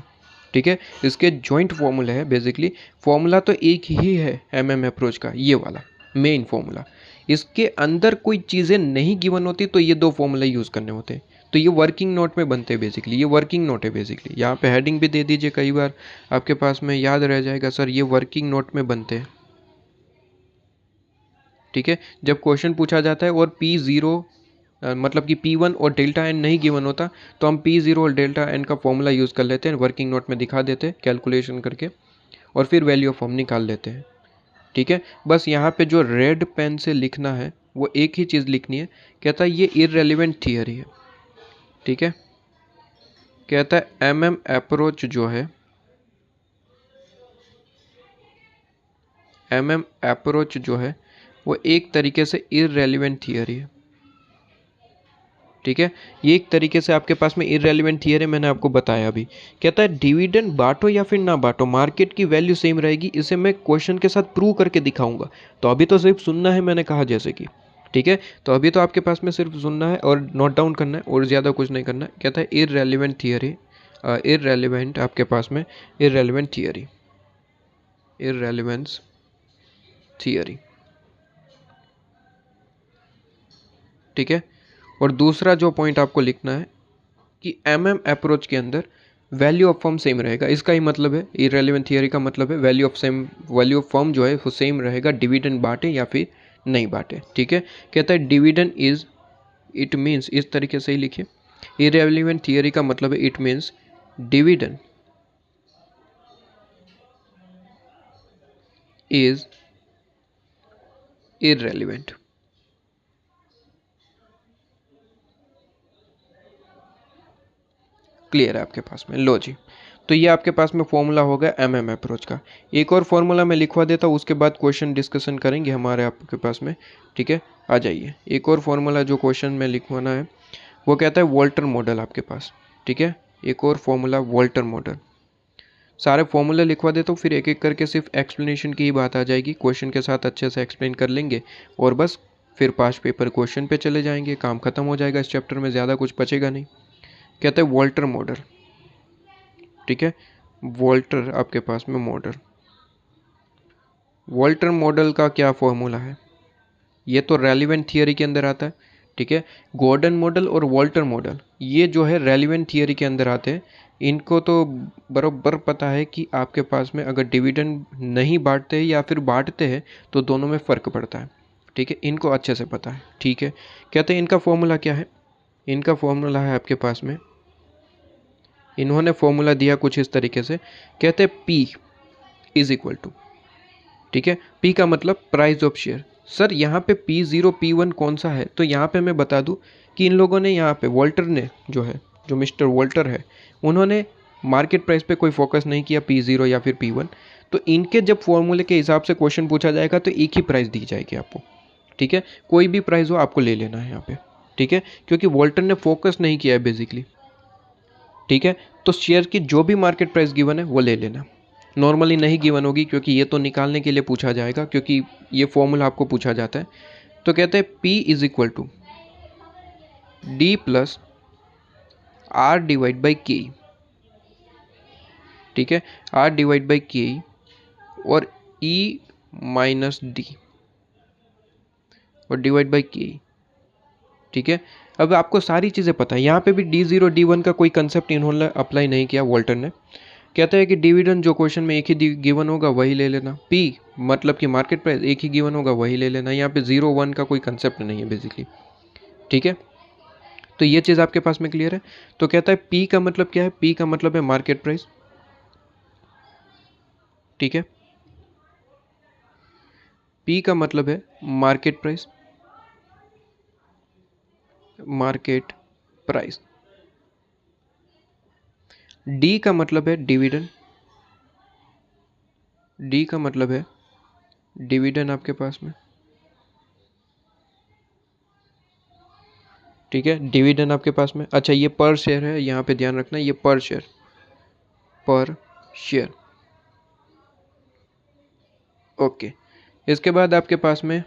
ठीक है, इसके जॉइंट फॉर्मूले है। बेसिकली फॉर्मूला तो एक ही है MM अप्रोच का, ये वाला मेन फॉर्मूला, इसके अंदर कोई चीज़ें नहीं गिवन होती तो ये दो फॉर्मूला यूज़ करने होते हैं, तो ये वर्किंग नोट में बनते हैं बेसिकली, ये वर्किंग नोट है बेसिकली। यहाँ पे हेडिंग भी दे दीजिए, कई बार आपके पास में याद रह जाएगा, सर ये वर्किंग नोट में बनते हैं, ठीक है। जब क्वेश्चन पूछा जाता है और P0 मतलब कि P1 और डेल्टा एन नहीं गिवन होता तो हम P0 और डेल्टा एन का फॉर्मूला यूज़ कर लेते हैं, वर्किंग नोट में दिखा देते हैं कैलकुलेशन करके, और फिर वैल्यू ऑफ फॉर्म निकाल लेते हैं, ठीक है। बस यहाँ पे जो रेड पेन से लिखना है वो एक ही चीज़ लिखनी है, कहता है ये इररेलेवेंट थियरी है, ठीक है, कहता है MM अप्रोच जो है, MM अप्रोच जो है वो एक तरीके से इररेलेवेंट थियरी है, ठीक है। ये एक तरीके से आपके पास में इररेलेवेंट थियरी मैंने आपको बताया अभी। कहता है डिविडेंड बांटो या फिर ना बांटो, मार्केट की वैल्यू सेम रहेगी, इसे मैं क्वेश्चन के साथ प्रूव करके दिखाऊंगा। तो अभी तो सिर्फ सुनना है, मैंने कहा जैसे कि, ठीक है, तो अभी तो आपके पास में सिर्फ सुनना है और नोट डाउन करना है और ज़्यादा कुछ नहीं करना है। कहता है इररेलेवेंट थियरी, इररेलेवेंट आपके पास में इररेलेवेंट थियरी, इररेलेवेंस थियरी, ठीक है। और दूसरा जो पॉइंट आपको लिखना है कि MM अप्रोच के अंदर वैल्यू ऑफ फर्म सेम रहेगा, इसका ही मतलब है, इररेलेवेंट थियरी का मतलब है वैल्यू ऑफ फर्म जो है वो सेम रहेगा, डिविडेंड बांटे या फिर नहीं बांटे, ठीक है। कहता है डिविडेंड इज, इट मीन्स, इस तरीके से ही लिखिए, इररेलेवेंट थियरी का मतलब है it means dividend is irrelevant, clear है आपके पास में, लो जी। तो ये आपके पास में फॉर्मूला हो गया MM अप्रोच का। एक और फॉर्मूला मैं लिखवा देता हूँ, उसके बाद क्वेश्चन डिस्कशन करेंगे हमारे आपके पास में, ठीक है। आ जाइए, एक और फॉर्मूला जो क्वेश्चन में लिखवाना है वो कहता है वोल्टर मॉडल आपके पास, ठीक है। एक और फॉर्मूला वोल्टर मॉडल, सारे फॉर्मूले लिखवा देता हूँ, फिर एक एक करके सिर्फ एक्सप्लेनेशन की ही बात आ जाएगी, क्वेश्चन के साथ अच्छे से एक्सप्लेन कर लेंगे और बस फिर पास्ट पेपर क्वेश्चन पे चले जाएंगे, काम खत्म हो जाएगा, इस चैप्टर में ज़्यादा कुछ बचेगा नहीं। कहते हैं वोल्टर मॉडल, ठीक है, वोल्टर आपके पास में मॉडल, वोल्टर मॉडल का क्या फॉर्मूला है, ये तो रेलिवेंट थियरी के अंदर आता है, ठीक है। गॉर्डन मॉडल और वोल्टर मॉडल ये जो है रेलिवेंट थियरी के अंदर आते हैं, इनको तो बराबर पता है कि आपके पास में अगर डिविडेंड नहीं बांटते हैं या फिर बांटते हैं तो दोनों में फ़र्क पड़ता है, ठीक है, इनको अच्छे से पता है, ठीक है। कहते हैं इनका फॉर्मूला क्या है, इनका फॉर्मूला है आपके पास में, इन्होंने फॉर्मूला दिया कुछ इस तरीके से, कहते हैं P इज इक्वल टू, ठीक है, P का मतलब प्राइस ऑफ शेयर। सर यहाँ पे P0 P1 कौन सा है, तो यहाँ पे मैं बता दूँ कि इन लोगों ने यहाँ पे वोल्टर ने जो है, जो मिस्टर वोल्टर है, उन्होंने मार्केट प्राइस पे कोई फोकस नहीं किया P0 या फिर P1, तो इनके जब फॉर्मूले के हिसाब से क्वेश्चन पूछा जाएगा तो एक ही प्राइस दी जाएगी आपको, ठीक है, कोई भी प्राइस हो आपको ले लेना है यहाँ पे, ठीक है, क्योंकि वोल्टर ने फोकस नहीं किया है बेसिकली, ठीक है। तो शेयर की जो भी मार्केट प्राइस गिवन है वो ले लेना, नॉर्मली नहीं गिवन होगी क्योंकि ये तो निकालने के लिए पूछा जाएगा, क्योंकि ये फॉर्मूला आपको पूछा जाता है। तो कहते हैं P is equal to D plus R divide by K, ठीक है, आर डिवाइड बाई के और ई माइनस डी और डिवाइड बाई के, ठीक है। अब आपको सारी चीज़ें पता है, यहाँ पे भी D0 D1 का कोई कंसेप्ट इन्होंने अप्लाई नहीं किया वॉल्टर ने। कहता है कि डिविडेंड जो क्वेश्चन में एक ही गिवन होगा वही ले लेना, पी मतलब कि मार्केट प्राइस एक ही गिवन होगा वही ले लेना, यहाँ पे 0-1 का कोई कंसेप्ट नहीं है बेसिकली, ठीक है। तो ये चीज़ आपके पास में क्लियर है। तो कहता है पी का मतलब क्या है, पी का मतलब है मार्केट प्राइस, ठीक है, पी का मतलब है market price, market price. D का मतलब है डिविडेंड, डी का मतलब है डिविडेंड आपके पास में, ठीक है, डिविडेंड आपके पास में। अच्छा ये पर शेयर है, यहाँ पे ध्यान रखना, ये पर शेयर, पर शेयर, ओके। इसके बाद आपके पास में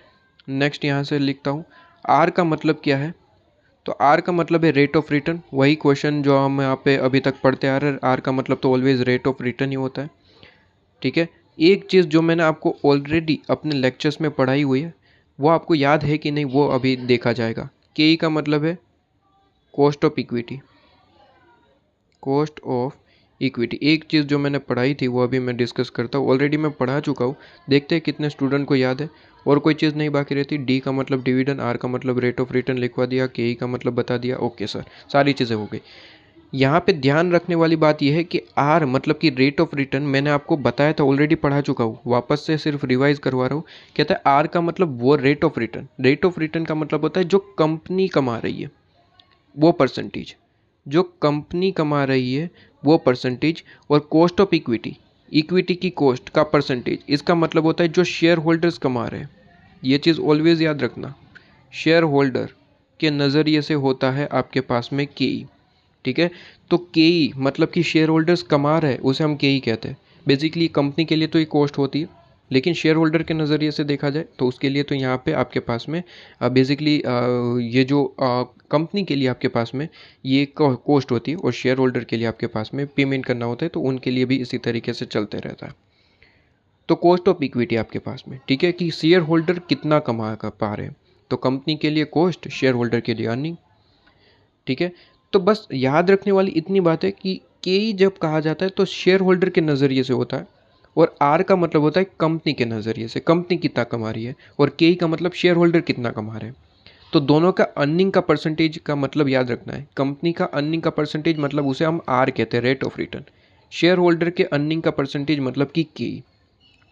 नेक्स्ट यहाँ से लिखता हूँ, आर का मतलब क्या है, तो आर का मतलब है रेट ऑफ रिटर्न, वही क्वेश्चन जो हम यहाँ पे अभी तक पढ़ते आ रहे हैं, आर का मतलब तो ऑलवेज रेट ऑफ रिटर्न ही होता है, ठीक है। एक चीज़ जो मैंने आपको ऑलरेडी अपने लेक्चर्स में पढ़ाई हुई है वो आपको याद है कि नहीं वो अभी देखा जाएगा। के का मतलब है cost of equity, cost of equity. एक चीज़ जो मैंने पढ़ाई थी वो अभी मैं डिस्कस करता हूँ, ऑलरेडी मैं पढ़ा चुका हूँ, देखते हैं कितने स्टूडेंट को याद है, और कोई चीज़ नहीं बाकी रहती। डी का मतलब डिविडेंड, आर का मतलब रेट ऑफ रिटर्न लिखवा दिया, के का मतलब बता दिया, ओके सर, सारी चीज़ें हो गई। यहाँ पे ध्यान रखने वाली बात यह है कि आर मतलब कि रेट ऑफ रिटर्न मैंने आपको बताया था, ऑलरेडी पढ़ा चुका हूँ, वापस से सिर्फ रिवाइज करवा रहा हूँ। कहता है आर का मतलब वो rate of return, rate of return का मतलब होता है जो कंपनी कमा रही है वो परसेंटेज, जो कंपनी कमा रही है वो परसेंटेज, और कॉस्ट ऑफ इक्विटी, इक्विटी की कॉस्ट का परसेंटेज, इसका मतलब होता है जो शेयर होल्डर्स कमा रहे हैं। ये चीज़ ऑलवेज याद रखना, शेयर होल्डर के नज़रिए से होता है आपके पास में के, ठीक है। तो के मतलब कि शेयर होल्डर्स कमा रहे हैं उसे हम के कहते हैं। बेसिकली कंपनी के लिए तो ये कॉस्ट होती है, लेकिन शेयर होल्डर के नज़रिए से देखा जाए तो उसके लिए तो यहाँ पे आपके पास में बेसिकली ये जो कंपनी के लिए आपके पास में ये कॉस्ट होती है, और शेयर होल्डर के लिए आपके पास में पेमेंट करना होता है, तो उनके लिए भी इसी तरीके से चलते रहता है। तो कॉस्ट ऑफ इक्विटी आपके पास में, ठीक है, कि शेयर होल्डर कितना कमा कर पा रहे हैं, तो कंपनी के लिए कॉस्ट, शेयर होल्डर के लिए अर्निंग, ठीक है। तो बस याद रखने वाली इतनी बात है कि के जब कहा जाता है तो शेयर होल्डर के नज़रिए से होता है, और आर का मतलब होता है कंपनी के नज़रिए से, कंपनी कितना कमा रही है, और के का मतलब शेयर होल्डर कितना कमा रहे हैं। तो दोनों का अर्निंग का परसेंटेज का मतलब याद रखना है, कंपनी का अर्निंग का परसेंटेज मतलब उसे हम आर कहते हैं, rate of return, share holder के अर्निंग का परसेंटेज मतलब कि के,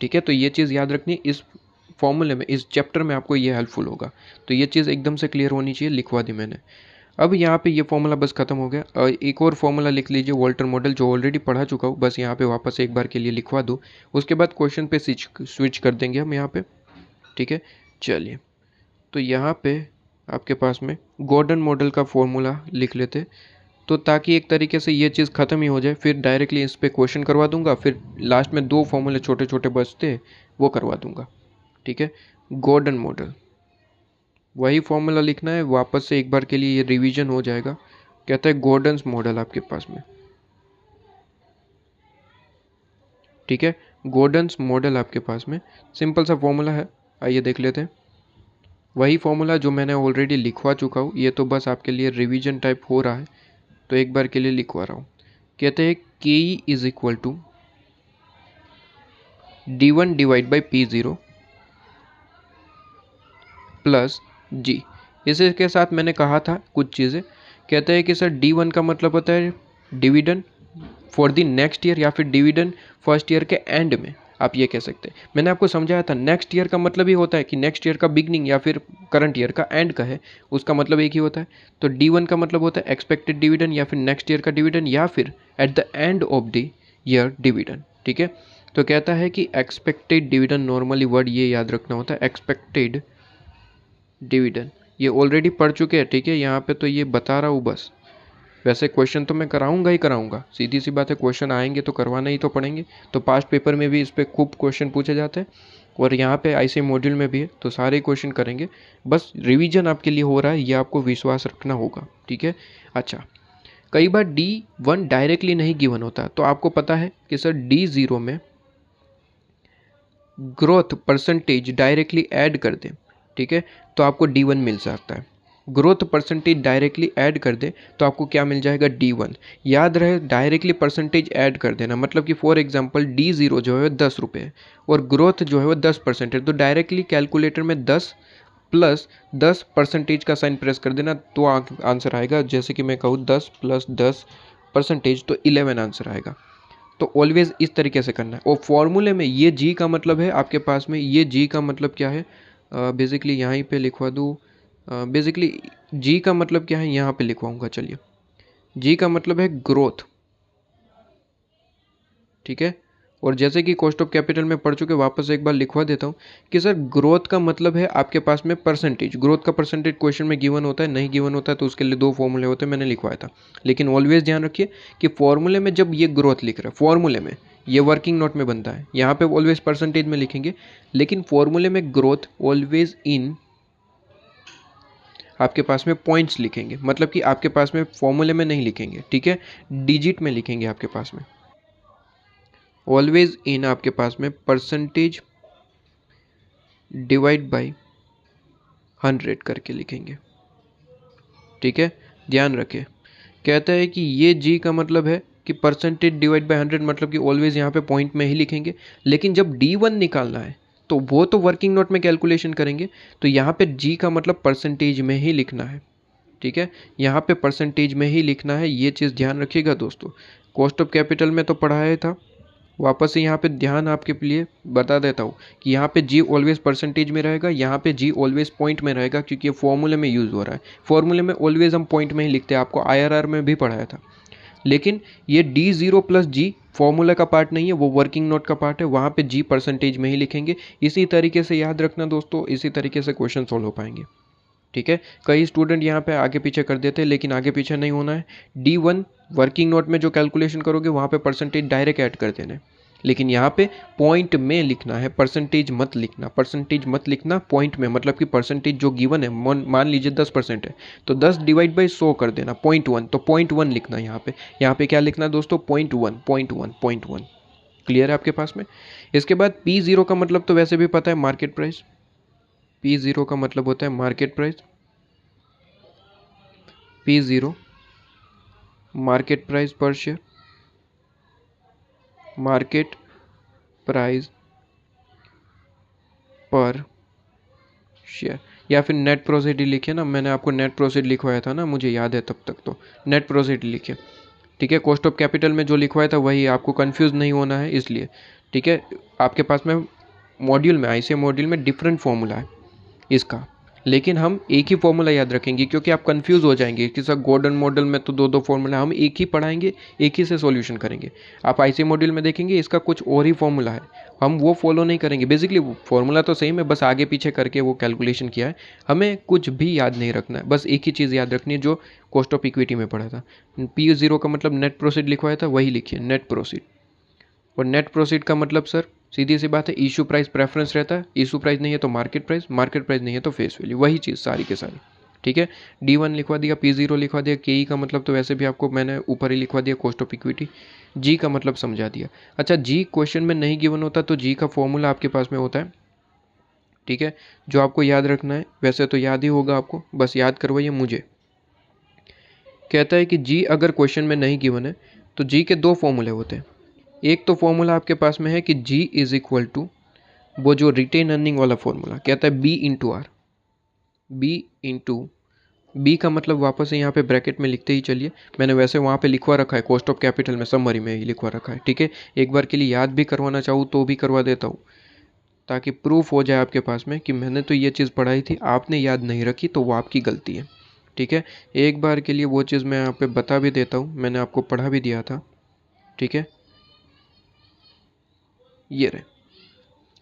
ठीक है। तो ये चीज़ याद रखनी, इस फॉर्मूले में, इस चैप्टर में आपको ये हेल्पफुल होगा। तो ये चीज़ एकदम से क्लियर होनी चाहिए, लिखवा दी मैंने। अब यहाँ पे ये फॉर्मूला बस खत्म हो गया, एक और फॉर्मूला लिख लीजिए वॉल्टर मॉडल, जो ऑलरेडी पढ़ा चुका हूँ, बस यहाँ पे वापस एक बार के लिए लिखवा दूँ, उसके बाद क्वेश्चन पे स्विच कर देंगे हम यहाँ पे, ठीक है। चलिए, तो यहाँ पे आपके पास में गॉर्डन मॉडल का फॉर्मूला लिख लेते, तो ताकि एक तरीके से ये चीज़ ख़त्म ही हो जाए, फिर डायरेक्टली इस पर क्वेश्चन करवा दूंगा, फिर लास्ट में 2 फॉर्मूले छोटे छोटे बचते वो करवा दूंगा, ठीक है। गॉर्डन मॉडल, वही फॉर्मूला लिखना है, वापस से एक बार के लिए ये रिवीजन हो जाएगा। कहता है गॉर्डन्स मॉडल आपके पास में, ठीक है, गॉर्डन्स मॉडल आपके पास में सिंपल सा फॉर्मूला है, आइए देख लेते हैं। वही फॉर्मूला जो मैंने ऑलरेडी लिखवा चुका हूँ, ये तो बस आपके लिए रिवीजन टाइप हो रहा है, तो एक बार के लिए लिखवा रहा हूँ। कहते हैं K is equal to D1 divide by P0 plus G. इसके साथ मैंने कहा था कुछ चीज़ें, कहते हैं कि सर D1 का मतलब होता है dividend for the next year, या फिर डिविडेंड फर्स्ट ईयर के एंड में, आप ये कह सकते हैं। मैंने आपको समझाया था नेक्स्ट ईयर का मतलब ही होता है कि नेक्स्ट ईयर का बिगनिंग या फिर करंट ईयर का एंड का है, उसका मतलब एक ही होता है। तो D1 का मतलब होता है एक्सपेक्टेड डिविडेंड या फिर नेक्स्ट ईयर का डिविडेंड, या फिर at the end of the year dividend, ठीक है। तो कहता है कि एक्सपेक्टेड डिविडेंड, नॉर्मली वर्ड ये याद रखना होता है, एक्सपेक्टेड डिविडेंड, ये ऑलरेडी पढ़ चुके हैं, ठीक है। यहाँ पे तो ये बता रहा हूँ बस, वैसे क्वेश्चन तो मैं कराऊंगा ही कराऊंगा, सीधी सी बात है, क्वेश्चन आएंगे तो करवाना ही तो पड़ेंगे। तो पास्ट पेपर में भी इस पर खूब क्वेश्चन पूछे जाते हैं, और यहाँ पे ऐसे मॉड्यूल में भी है, तो सारे क्वेश्चन करेंगे, बस रिवीजन आपके लिए हो रहा है, ये आपको विश्वास रखना होगा, ठीक है। अच्छा, कई बार D1 डायरेक्टली नहीं गिवन होता, तो आपको पता है कि सर D0 में ग्रोथ परसेंटेज डायरेक्टली ऐड कर दें, ठीक है, तो आपको D1 मिल सकता है। ग्रोथ परसेंटेज डायरेक्टली ऐड कर दे तो आपको क्या मिल जाएगा, D1। याद रहे डायरेक्टली परसेंटेज ऐड कर देना, मतलब कि फॉर एग्जांपल D0 जो है 10 रुपये है और ग्रोथ जो है वो 10% है, तो डायरेक्टली कैलकुलेटर में 10 प्लस 10% का साइन प्रेस कर देना तो आंसर आएगा। जैसे कि मैं कहूँ 10 प्लस 10% तो 11 आंसर आएगा। तो ऑलवेज इस तरीके से करना है। और फॉर्मूले में ये जी का मतलब है आपके पास में, ये जी का मतलब क्या है, बेसिकली यहाँ पे लिखवा दूँ। बेसिकली जी का मतलब क्या है यहाँ पे लिखवाऊंगा, चलिए। जी का मतलब है ग्रोथ, ठीक है। और जैसे कि कॉस्ट ऑफ कैपिटल में पढ़ चुके, वापस एक बार लिखवा देता हूँ कि सर ग्रोथ का मतलब है आपके पास में परसेंटेज। ग्रोथ का परसेंटेज क्वेश्चन में गिवन होता है, नहीं गिवन होता है तो उसके लिए दो फॉर्मूले होते हैं, मैंने लिखवाया था। लेकिन ऑलवेज ध्यान रखिए कि फॉर्मूले में जब ये ग्रोथ लिख रहा है, फॉर्मूले में ये वर्किंग नोट में बनता है, यहाँ पे ऑलवेज परसेंटेज में लिखेंगे, लेकिन फॉर्मूले में ग्रोथ ऑलवेज इन आपके पास में पॉइंट्स लिखेंगे, मतलब कि आपके पास में फॉर्मूले में नहीं लिखेंगे, ठीक है, डिजिट में लिखेंगे आपके पास में। ऑलवेज इन आपके पास में परसेंटेज डिवाइड बाय 100 करके लिखेंगे, ठीक है। ध्यान रखें, कहता है कि ये जी का मतलब है कि परसेंटेज डिवाइड बाय 100, मतलब कि ऑलवेज यहाँ पे पॉइंट में ही लिखेंगे। लेकिन जब D1 निकालना है तो वो तो वर्किंग नोट में कैलकुलेशन करेंगे, तो यहाँ पे जी का मतलब परसेंटेज में ही लिखना है, ठीक है। यहाँ पे परसेंटेज में ही लिखना है, ये चीज़ ध्यान रखिएगा दोस्तों। कॉस्ट ऑफ कैपिटल में तो पढ़ाया था, वापस से यहाँ पे ध्यान आपके लिए बता देता हूँ कि यहाँ पे जी ऑलवेज परसेंटेज में रहेगा, यहाँ पे जी ऑलवेज पॉइंट में रहेगा, क्योंकि ये फॉर्मूले में यूज़ हो रहा है। फॉर्मूले में ऑलवेज हम पॉइंट में ही लिखते हैं, आपको IRR में भी पढ़ाया था। लेकिन ये D0 प्लस जी फॉर्मूला का पार्ट नहीं है, वो वर्किंग नोट का पार्ट है, वहाँ पे जी परसेंटेज में ही लिखेंगे। इसी तरीके से याद रखना दोस्तों, इसी तरीके से क्वेश्चन सॉल्व हो पाएंगे, ठीक है। कई स्टूडेंट यहाँ पे आगे पीछे कर देते हैं, लेकिन आगे पीछे नहीं होना है। D1 वर्किंग नोट में जो कैलकुलेशन करोगे वहाँ पे परसेंटेज डायरेक्ट ऐड कर देना है, लेकिन यहाँ पे पॉइंट में लिखना है, परसेंटेज मत लिखना। परसेंटेज मत लिखना पॉइंट में, मतलब कि परसेंटेज जो गिवन है, मान लीजिए 10% है तो 10 डिवाइड बाई 100 कर देना, 0.1, तो 0.1 लिखना है यहाँ पे क्या लिखना है दोस्तों, 0.1। क्लियर है आपके पास में। इसके बाद P0 का मतलब तो वैसे भी पता है, मार्केट प्राइस। P0 का मतलब होता है market price. P0 market price पर शेयर, मार्केट प्राइस पर शेयर, या फिर नेट प्रोसीड लिखिए ना, मैंने आपको नेट प्रोसीड लिखवाया था ना, मुझे याद है तब तक, तो नेट प्रोसीड लिखिए, ठीक है। कॉस्ट ऑफ कैपिटल में जो लिखवाया था वही, आपको कंफ्यूज नहीं होना है इसलिए, ठीक है। आपके पास में मॉड्यूल में, ICA मॉड्यूल में डिफरेंट फॉर्मूला है इसका, लेकिन हम एक ही फॉर्मूला याद रखेंगे, क्योंकि आप कंफ्यूज हो जाएंगे कि सर गॉर्डन मॉडल में तो दो दो फॉर्मूला, हम एक ही पढ़ाएंगे, एक ही से सॉल्यूशन करेंगे। आप ICA मॉड्यूल में देखेंगे इसका कुछ और ही फॉर्मूला है, हम वो फॉलो नहीं करेंगे। बेसिकली फॉर्मूला तो सेम है, बस आगे पीछे करके वो कैलकुलेशन किया है, हमें कुछ भी याद नहीं रखना है, बस एक ही चीज़ याद रखनी है जो कॉस्ट ऑफ इक्विटी में पढ़ा था। P0 का मतलब नेट प्रोसीड लिखवाया था, वही लिखिए, नेट प्रोसीड। और नेट प्रोसीड का मतलब सर सीधी सी बात है, इशू प्राइस प्रेफरेंस रहता है, इशू प्राइस नहीं है तो मार्केट प्राइस, मार्केट प्राइस नहीं है तो फेस वैल्यू, वही चीज़ सारी के सारी, ठीक है। D1 लिखवा दिया, P0 लिखवा दिया, KE का मतलब तो वैसे भी आपको मैंने ऊपर ही लिखवा दिया, कॉस्ट ऑफ इक्विटी। जी का मतलब समझा दिया। अच्छा, जी क्वेश्चन में नहीं गिवन होता तो जी का फॉर्मूला आपके पास में होता है, ठीक है, जो आपको याद रखना है, वैसे तो याद ही होगा आपको, बस याद करवाइए मुझे। कहता है कि जी अगर क्वेश्चन में नहीं गिवन है तो जी के दो फॉर्मूले होते हैं। एक तो फॉर्मूला आपके पास में है कि जी इज इक्वल टू वो जो रिटेन अर्निंग वाला फॉर्मूला, कहता है बी इंटू आर। बी का मतलब वापस से यहाँ पे ब्रैकेट में लिखते ही चलिए, मैंने वैसे वहाँ पे लिखवा रखा है कॉस्ट ऑफ कैपिटल में, समरी में ही लिखवा रखा है, ठीक है। एक बार के लिए याद भी करवाना चाहूँ तो भी करवा देता हूँ, ताकि प्रूफ हो जाए आपके पास में कि मैंने तो ये चीज़ पढ़ाई थी, आपने याद नहीं रखी तो वो आपकी गलती है, ठीक है। एक बार के लिए वो चीज़ मैं यहाँ पे बता भी देता हूँ, मैंने आपको पढ़ा भी दिया था, ठीक है। ये रहे,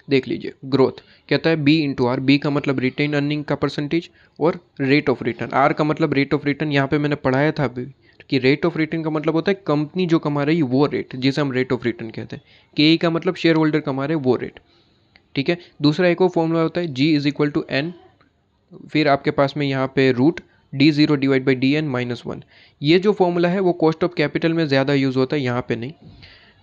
देख लीजिए, ग्रोथ कहता है बी इंटू आर। बी का मतलब रिटेन अर्निंग का परसेंटेज और रेट ऑफ रिटर्न। आर का मतलब रेट ऑफ रिटर्न, यहाँ पे मैंने पढ़ाया था अभी कि रेट ऑफ रिटर्न का मतलब होता है कंपनी जो कमा रही है वो रेट, जिसे हम रेट ऑफ रिटर्न कहते हैं। के का मतलब शेयर होल्डर कमा रहे वो रेट, ठीक है। दूसरा एक और फॉर्मूला होता है जी इज इक्वल टू एन, फिर आपके पास में यहाँ पे root, D0 divide by DN-1। ये जो फॉर्मूला है वो कॉस्ट ऑफ कैपिटल में ज़्यादा यूज़ होता है, यहाँ पे नहीं।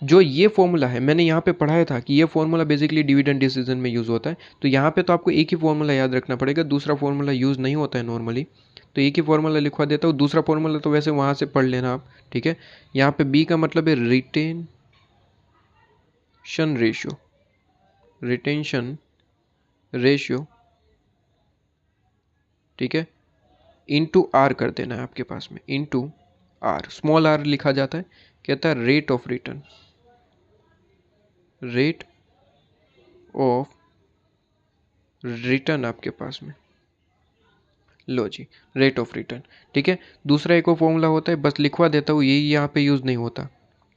जो ये फॉर्मूला है मैंने यहाँ पे पढ़ाया था कि ये फॉर्मूला बेसिकली डिविडेंड डिसीजन में यूज़ होता है। तो यहाँ पे तो आपको एक ही फॉर्मूला याद रखना पड़ेगा, दूसरा फॉर्मूला यूज़ नहीं होता है नॉर्मली। तो एक ही फॉर्मूला लिखवा देता हूँ, दूसरा फॉर्मूला तो वैसे वहाँ से पढ़ लेना आप, ठीक है। यहाँ पे बी का मतलब है रिटेंशन रेशियो, रिटेंशन रेशियो, ठीक है, इनटू आर कर देना है आपके पास में, इनटू आर, स्मॉल आर लिखा जाता है, कहता है rate of return, rate of return आपके पास में, लो जी, रेट ऑफ रिटर्न, ठीक है। दूसरा एक और फॉर्मूला होता है, बस लिखवा देता हूँ, यही यहाँ पे यूज़ नहीं होता,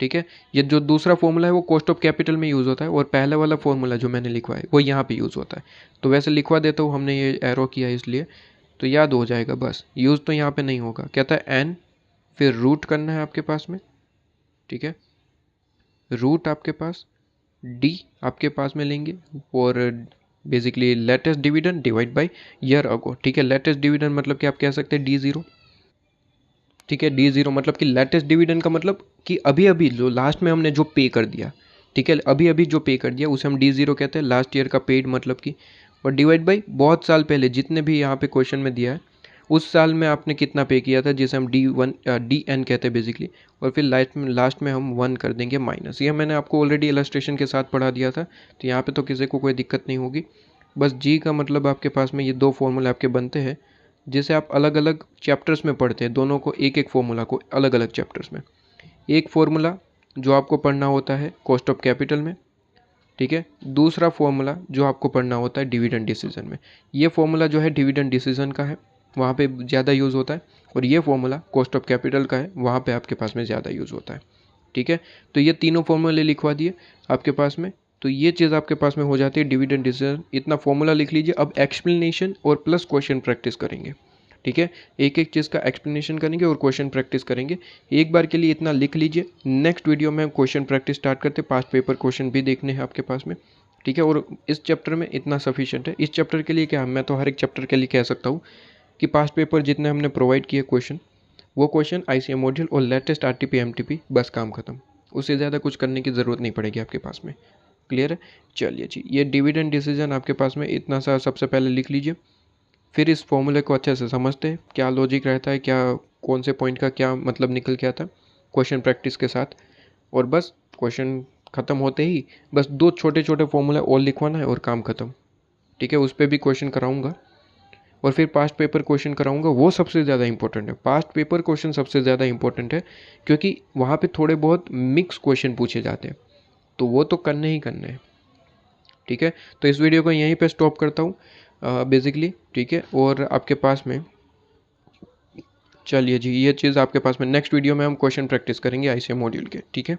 ठीक है। ये जो दूसरा फॉर्मूला है वो कॉस्ट ऑफ कैपिटल में यूज़ होता है, और पहले वाला फॉर्मूला जो मैंने लिखवा है वो यहाँ पे यूज़ होता है। तो वैसे लिखवा देता हूँ, हमने ये एरो किया है इसलिए, तो याद हो जाएगा बस, यूज़ तो यहाँ पे नहीं होगा। कहता है एन, फिर रूट करना है आपके पास में, ठीक है, रूट आपके पास डी आपके पास में लेंगे, और basically latest dividend divide by year ago, ठीक है। लेटेस्ट डिविडेंड मतलब कि आप कह सकते हैं D0, ठीक है। D0 मतलब कि लेटेस्ट डिविडेंड का मतलब कि अभी अभी जो लास्ट में हमने जो पे कर दिया, ठीक है, अभी अभी जो पे कर दिया उसे हम D0 कहते हैं, लास्ट ईयर का पेड मतलब कि, और डिवाइड बाई बहुत साल पहले जितने भी यहाँ पे क्वेश्चन में दिया है उस साल में आपने कितना पे किया था, जिसे हम DN कहते हैं बेसिकली, और फिर लास्ट में हम 1 कर देंगे माइनस। ये मैंने आपको ऑलरेडी इलस्ट्रेशन के साथ पढ़ा दिया था, तो यहाँ पे तो किसी को कोई दिक्कत नहीं होगी। बस जी का मतलब आपके पास में ये दो फॉर्मूले आपके बनते हैं, जिसे आप अलग अलग चैप्टर्स में पढ़ते हैं, दोनों को एक एक फॉर्मूला को अलग अलग चैप्टर्स में। एक फॉर्मूला जो आपको पढ़ना होता है कॉस्ट ऑफ कैपिटल में, ठीक है, दूसरा फॉर्मूला जो आपको पढ़ना होता है डिविडेंड डिसीजन में। ये फॉर्मूला जो है डिविडेंड डिसीजन का है, वहाँ पे ज़्यादा यूज़ होता है, और ये फॉर्मूला कॉस्ट ऑफ कैपिटल का है, वहाँ पे आपके पास में ज़्यादा यूज़ होता है, ठीक है। तो ये तीनों फॉर्मूले लिखवा दिए आपके पास में, तो ये चीज़ आपके पास में हो जाती है डिविडेंड डिसीजन। इतना फॉर्मूला लिख लीजिए, अब एक्सप्लेनेशन और प्लस क्वेश्चन प्रैक्टिस करेंगे, ठीक है। एक एक चीज़ का एक्सप्लेनेशन करेंगे और क्वेश्चन प्रैक्टिस करेंगे। एक बार के लिए इतना लिख लीजिए, नेक्स्ट वीडियो में हम क्वेश्चन प्रैक्टिस स्टार्ट करते हैं, पास्ट पेपर क्वेश्चन भी देखने हैं आपके पास में, ठीक है। और इस चैप्टर में इतना सफिशिएंट है। इस चैप्टर के लिए क्या, मैं तो हर एक चैप्टर के लिए कह सकता हूँ कि पास्ट पेपर जितने हमने प्रोवाइड किए क्वेश्चन, वो क्वेश्चन ICM मॉड्यूल और लेटेस्ट RTP MTP, बस काम खत्म। उससे ज़्यादा कुछ करने की ज़रूरत नहीं पड़ेगी आपके पास में, क्लियर है। चलिए जी, ये डिविडेंड डिसीजन आपके पास में इतना सा सबसे पहले लिख लीजिए, फिर इस फॉर्मूले को अच्छे से समझते हैं, क्या लॉजिक रहता है, क्या कौन से पॉइंट का क्या मतलब निकल के आता है क्वेश्चन प्रैक्टिस के साथ। और बस क्वेश्चन ख़त्म होते ही बस दो छोटे छोटे फॉर्मूले और लिखवाना है और काम ख़त्म, ठीक है। उस पर भी क्वेश्चन कराऊंगा, और फिर पास्ट पेपर क्वेश्चन कराऊंगा, वो सबसे ज़्यादा इंपॉर्टेंट है। पास्ट पेपर क्वेश्चन सबसे ज़्यादा इंपॉर्टेंट है, क्योंकि वहाँ पे थोड़े बहुत मिक्स क्वेश्चन पूछे जाते हैं, तो वो तो करने ही करने हैं, ठीक है। तो इस वीडियो को यहीं पे स्टॉप करता हूँ बेसिकली, ठीक है। और आपके पास में, चलिए जी, ये चीज़ आपके पास में नेक्स्ट वीडियो में हम क्वेश्चन प्रैक्टिस करेंगे ICM मॉड्यूल के, ठीक है।